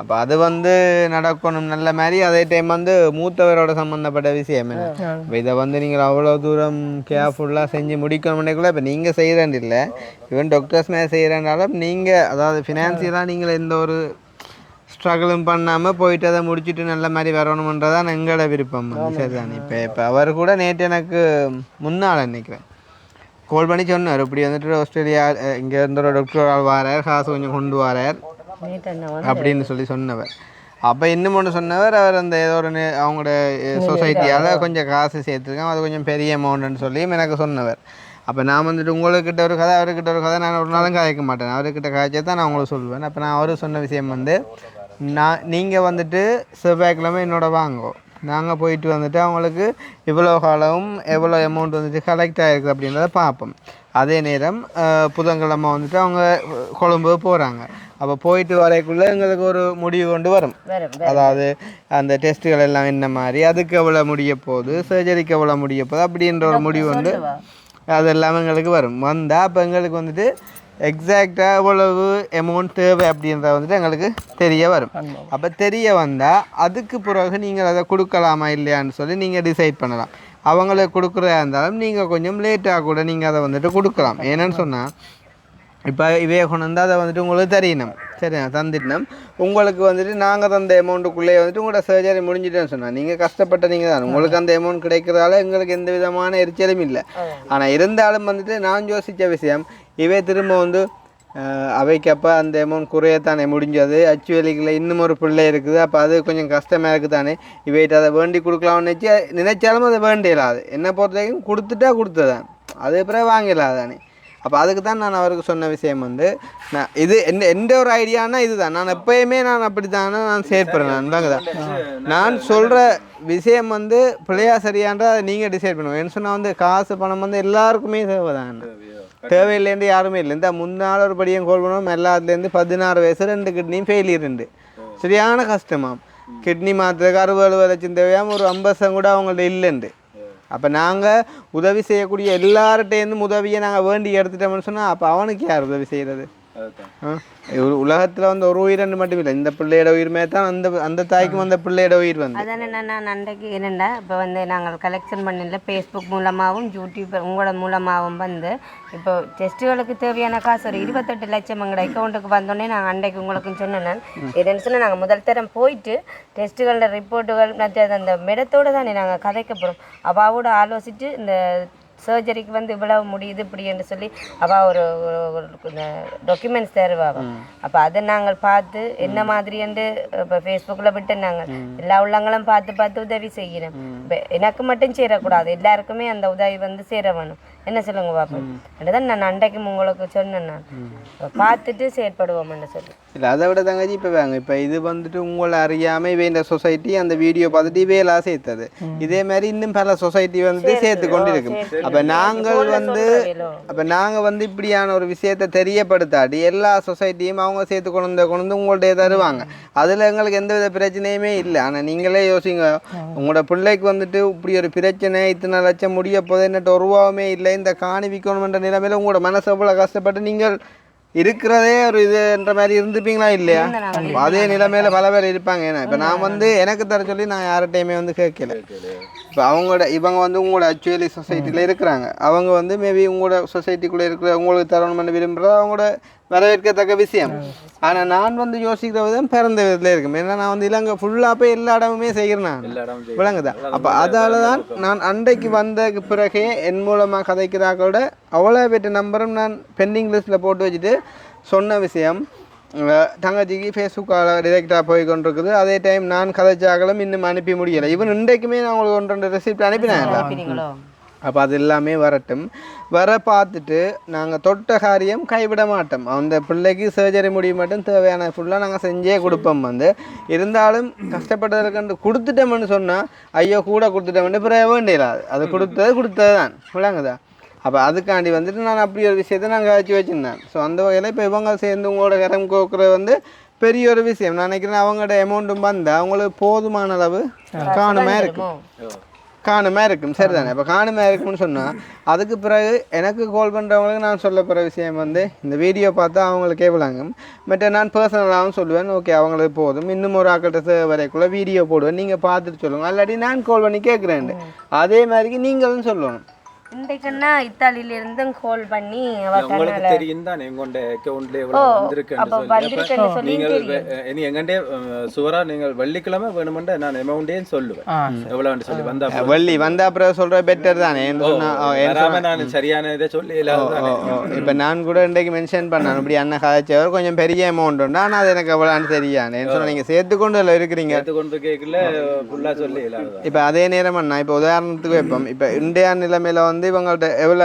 அப்போ அது வந்து நடக்கணும் நல்ல மாதிரி. அதே டைம் வந்து மூத்தவரோட சம்மந்தப்பட்ட விஷயம் இப்போ இதை வந்து நீங்கள் அவ்வளோ தூரம் கேர்ஃபுல்லாக செஞ்சு முடிக்கணும்னேக்குள்ள இப்போ நீங்கள் செய்கிறேன் இல்லை, ஈவன் டாக்டர்ஸ் மேலே செய்கிறனாலும் நீங்கள் அதாவது ஃபினான்சியலாக நீங்கள் எந்த ஒரு ஸ்ட்ரகிளும் பண்ணாமல் போயிட்டு அதை முடிச்சுட்டு நல்ல மாதிரி வரணுன்றதான் எங்களோட விருப்பம் வந்து சரிதானே. இப்போ அவர் கூட நேற்று எனக்கு முன்னால் நினைக்கிறேன் கால் பண்ணி சொன்னார், இப்படி வந்துட்டு ஆஸ்திரேலியா இங்கே இருந்த ஒரு டாக்டர் ஆள் வாரார், காசு கொஞ்சம் கொண்டு வரார் அப்படின்னு சொன்னவர். அப்போ இன்னும் ஒன்று சொன்னவர், அவர் அந்த ஏதோ ஒரு அவங்களோட சொசைட்டியால் கொஞ்சம் காசு சேர்த்துருக்கேன், அது கொஞ்சம் பெரிய அமௌண்ட்டுன்னு சொல்லி எனக்கு சொன்னவர். அப்போ நான் வந்துட்டு உங்கள்கிட்ட ஒரு கதை அவர்கிட்ட ஒரு கதை நான் ஒரு நாளும் கதைக்க மாட்டேன், அவர்கிட்ட காய்ச்சா தான் நான் உங்களுக்கு சொல்லுவேன். அப்போ நான் அவர் சொன்ன விஷயம் வந்து நீங்கள் வந்துட்டு செவ்வாய்க்கிழமை என்னோட வாங்கோ, நாங்கள் போயிட்டு வந்துட்டு அவங்களுக்கு இவ்வளோ காலம் எவ்வளோ அமௌண்ட் வந்துட்டு கலெக்ட் ஆகிருக்கு அப்படின்றத பார்ப்போம். அதே நேரம் புதன்கிழமை வந்துட்டு அவங்க கொழும்பு போகிறாங்க. அப்போ போயிட்டு வரைக்குள்ளே எங்களுக்கு ஒரு முடிவு கொண்டு வரும், அதாவது அந்த டெஸ்ட்டுகள் எல்லாம் என்ன மாதிரி, அதுக்கு எவ்வளோ முடிய போகுது, சர்ஜரிக்கு எவ்வளோ முடிய போகுது அப்படின்ற ஒரு முடிவு வந்து அதெல்லாம் எங்களுக்கு வந்தால் அப்போ எங்களுக்கு வந்துட்டு எக்ஸாக்டாக எவ்வளவு அமௌண்ட் தேவை அப்படின்றத வந்துட்டு எங்களுக்கு தெரிய வரும். அப்போ தெரிய வந்தால் அதுக்கு பிறகு நீங்கள் அதை கொடுக்கலாமா இல்லையான்னு சொல்லி நீங்கள் டிசைட் பண்ணலாம். அவங்களுக்கு கொடுக்குறதா இருந்தாலும் நீங்கள் கொஞ்சம் லேட்டாக கூட நீங்கள் அதை வந்துட்டு கொடுக்கலாம். ஏன்னு சொன்னால் இப்போ இவைய கொண்டு வந்து அதை வந்துட்டு உங்களுக்கு தெரியணும், சரிண்ணா தந்துட்டோம். உங்களுக்கு வந்துட்டு நாங்கள் தந்த அமௌண்ட்டுக்குள்ளேயே வந்துட்டு உங்களோட சர்ஜரி முடிஞ்சிட்டேன்னு சொன்னால் நீங்கள் கஷ்டப்பட்ட நீங்கள் தான், உங்களுக்கு அந்த அமௌண்ட் கிடைக்கிறதால எங்களுக்கு எந்த விதமான எரிச்சலும் இல்லை. ஆனால் இருந்தாலும் வந்துட்டு நான் யோசித்த விஷயம், இவை திரும்ப வந்து அவைக்கப்போ அந்த அமௌண்ட் குறையத்தானே முடிஞ்சது, ஆக்சுவலிக்கில் இன்னும் ஒரு பிள்ளை இருக்குது, அப்போ அது கொஞ்சம் கஷ்டமாக இருக்குது தானே, இவைகிட்ட அதை வேண்டி கொடுக்கலாம்னு நினைச்சாலும் அதை வேண்டியலாது. என்னை பொறுத்த வரைக்கும் கொடுத்துட்டா கொடுத்ததான், அது பிறகு வாங்கிடலாம் தானே. அப்போ அதுக்கு தான் நான் அவருக்கு சொன்ன விஷயம் வந்து நான் இது எந்த ஒரு ஐடியானா இதுதான், நான் எப்போயுமே நான் அப்படி தானே நான் செயற்படுறேன். நான் சொல்கிற விஷயம் வந்து பிள்ளையா சரியான்ற அதை நீங்கள் டிசைட் பண்ணுவோம். என்ன சொன்னால் வந்து காசு பணம் வந்து எல்லாருக்குமே தேவை தான், தேவையில்லைன்னு யாருமே இல்லை. இந்த முன்னாள் ஒரு படியும் கோல் பண்ணுவோம், எல்லாத்துலேருந்து 16 வயசு 2 கிட்னியும் ஃபெயிலியர் உண்டு, சரியான கஷ்டமாம். கிட்னி மாத்திரக்கு 60-70 லட்சம் தேவையாமல் ஒரு 50 கூட அவங்கள்ட்ட இல்லைண்டு. அப்போ நாங்கள் உதவி செய்யக்கூடிய எல்லார்கிட்டேருந்தும் உதவியை நாங்கள் வேண்டி எடுத்துட்டோம்னு சொன்னால் அப்போ அவனுக்கு யார் உதவி செய்கிறது? உலகத்தில் வந்து ஒரு உயிர் மட்டும் இல்லை, இந்த பிள்ளையோட உயிர்மே தான் அந்த தாய்க்கும் அந்த பிள்ளையோட உயிர் வந்து. அதான் நான் அன்றைக்கு என்னென்னா இப்போ வந்து நாங்கள் கலெக்ஷன் பண்ணல ஃபேஸ்புக் மூலமாகவும் யூடியூப் உங்களோட மூலமாகவும் வந்து இப்போ டெஸ்ட்டுகளுக்கு தேவையான காசு ஒரு 28 லட்சம் எங்களோட அக்கௌண்ட்டுக்கு வந்தோடனே நாங்கள் அன்றைக்கு உங்களுக்கு சொன்னேன் என்னென்னு சொன்னால் நாங்கள் முதல் தரம் போயிட்டு டெஸ்ட்டுகளோட ரிப்போர்ட்டுகள் மற்ற அந்த மெடத்தோடு தானே நாங்கள் கதைக்க போகிறோம். அவாவோட ஆலோசித்து இந்த சர்ஜரிக்கு வந்து இவ்வளவு முடியுது இப்படின்னு சொல்லி அவள் ஒரு டாக்குமெண்ட்ஸ் தருவாங்க. அப்போ அதை நாங்கள் பார்த்து என்ன மாதிரின்னு இப்போ ஃபேஸ்புக்கில் விட்டு நாங்கள் எல்லா உள்ளங்களும் பார்த்து உதவி செய்யணும். இப்போ எனக்கு மட்டும் சேரக்கூடாது, எல்லாருக்குமே அந்த உதவி வந்து சேர வேணும். என்ன சொல்லுங்க பாப்போம், அதுதான் நான் அன்றைக்கும் உங்களுக்கு சொன்னேன், நான் பார்த்துட்டு செயற்படுவோம்னு சொல்லி. இல்லை அதை விட தங்கச்சி இப்போ வாங்க, இப்போ இது வந்துட்டு உங்களை அறியாமல் இவே இந்த சொசைட்டி அந்த வீடியோ பார்த்துட்டு இவையெல்லாம் சேர்த்தது, இதே மாதிரி இன்னும் பல சொசைட்டி வந்து சேர்த்து கொண்டு இருக்கும். அப்போ நாங்கள் வந்து இப்படியான ஒரு விஷயத்தை தெரியப்படுத்தாடி எல்லா சொசைட்டியும் அவங்க சேர்த்து கொண்டு வந்து உங்கள்கிட்ட தருவாங்க. அதில் எங்களுக்கு எந்த வித பிரச்சனையுமே இல்லை. ஆனால் நீங்களே யோசிங்க, உங்களோட பிள்ளைக்கு வந்துட்டு இப்படி ஒரு பிரச்சனை, இத்தனை லட்சம் முடிய போது என்னட்டு ஒரு ரூபாவுமே இல்லை, இந்த காணி விற்கணுமென்ற நிலைமையில உங்களோட மனசு எவ்வளோ கஷ்டப்பட்டு நீங்கள் இருக்கிறதே ஒரு இதுன்ற மாதிரி இருந்துப்பீங்களா இல்லையா? அதே நிலைமையில பல பேர் இருப்பாங்க. ஏன்னா இப்போ நான் வந்து எனக்கு தர சொல்லி நான் யார்கிட்டையுமே வந்து கேட்கல. இப்போ இவங்க வந்து உங்களோட ஆக்சுவலி சொசைட்டியில் இருக்கிறாங்க, அவங்க வந்து மேபி உங்களோட சொசைட்டிக்குள்ளே இருக்கிற உங்களுக்கு தரணும்னு விரும்புகிறது அவங்களோட வரவேற்கத்தக்க விஷயம். ஆனால் நான் வந்து யோசிக்கிற விதம் பிறந்த விதத்தில் இருக்கும். ஏன்னா நான் வந்து இல்லைங்க ஃபுல்லாக போய் எல்லா இடமுமே செய்கிறேன் நான், விளங்குதான். அப்போ அதால் தான் நான் அன்றைக்கு வந்ததுக்கு பிறகே என் மூலமாக கதைக்கிறாக்களோட அவ்வளோ பேட்டு நம்பரும் நான் பெண்டிங் லிஸ்ட்டில் போட்டு வச்சுட்டு சொன்ன விஷயம் தங்கச்சிக்கு ஃபேஸ்புக்கால் டிரெக்டாக போய் கொண்டிருக்குது. அதே டைம் நான் கதைச்சாக்களும் இன்னும் அனுப்பி முடியலை. ஈவன் இன்றைக்குமே நான் உங்களுக்கு 1-2 ரெசிப்ட் அனுப்பினேன். அப்போ அது எல்லாமே வரட்டும், வர பார்த்துட்டு நாங்கள் தொட்ட காரியம் கைவிட மாட்டோம். அந்த பிள்ளைக்கு சர்ஜரி முடிய மட்டும் தேவையான ஃபுல்லாக நாங்கள் செஞ்சே கொடுப்போம். வந்து இருந்தாலும் கஷ்டப்பட்டதற்கண்டு கொடுத்துட்டோம்னு சொன்னால் ஐயோ கூட கொடுத்துட்டோம்னு பிறகு வேண்டியலாது, அது கொடுத்தது தான், விளங்குதா? அப்போ அதுக்காண்டி வந்துட்டு நான் அப்படி ஒரு விஷயத்தை நான் காய்ச்சி வச்சுருந்தேன். ஸோ அந்த வகையில் இப்போ இவங்க சேர்ந்து உங்களோட கரம் கோக்குறது வந்து பெரிய ஒரு விஷயம். நான் நினைக்கிறேன் அவங்களோட அமௌண்ட்டும் வந்து அவங்களுக்கு போதுமான அளவு காணுமா இருக்கும். காணுமா இருக்கும் சரிதானே. இப்போ காணுமா இருக்கும்னு சொன்னால் அதுக்கு பிறகு எனக்கு கால் பண்ணுறவங்களுக்கு நான் சொல்ல போகிற விஷயம் வந்து இந்த வீடியோ பார்த்தா அவங்களுக்கு கேட்கலாங்க. மற்ற நான் பர்சனலாகவும் சொல்லுவேன், ஓகே அவங்களுக்கு போதும், இன்னும் ஒரு ஆக்கிட்ட வரைக்குள்ள வீடியோ போடுவேன், நீங்கள் பார்த்துட்டு சொல்லுங்கள், இல்லாட்டி நான் கால் பண்ணி கேட்குறேன். அதே மாதிரி நீங்களும் சொல்லணும். இன்றைக்குன்னா இத்தாலியிலிருந்து கால் பண்ணி உங்களுக்கு தெரியும் தான் எங்கொண்ட அக்கௌண்ட்ல எவ்வளவு வந்திருக்குன்னு சொல்லி நீங்கள் இனி எங்கண்டே சுவரா நீங்கள் வெள்ளிக்கிழமை வேணுமெண்டா நான் அமௌண்டையும் சொல்லுவேன் எவ்வளவுன்னு சொல்லி வந்தா வெள்ளி வந்தா அப்புறம் சொல்ற பெட்டர் தானே. நான் சரியான இதை சொல்லி இப்போ நான் கூட இன்றைக்கு மென்ஷன் பண்ணேன், இப்படி அண்ணன் காய்ச்சவர் கொஞ்சம் பெரிய அமௌண்ட் உண்டு, ஆனால் அது எனக்கு எவ்வளோன்னு தெரியாது சொன்ன. நீங்கள் சேர்த்துக்கொண்டு இல்லை இருக்கிறீங்க, சேர்த்துக்கொண்டு கேட்கல ஃபுல்லாக சொல்லி. இப்போ அதே நேரம் அண்ணா இப்போ உதாரணத்துக்கு வைப்போம், இப்போ இந்தியா நிலைமையில வந்து இவங்கள்ட்ட எவ்வளோ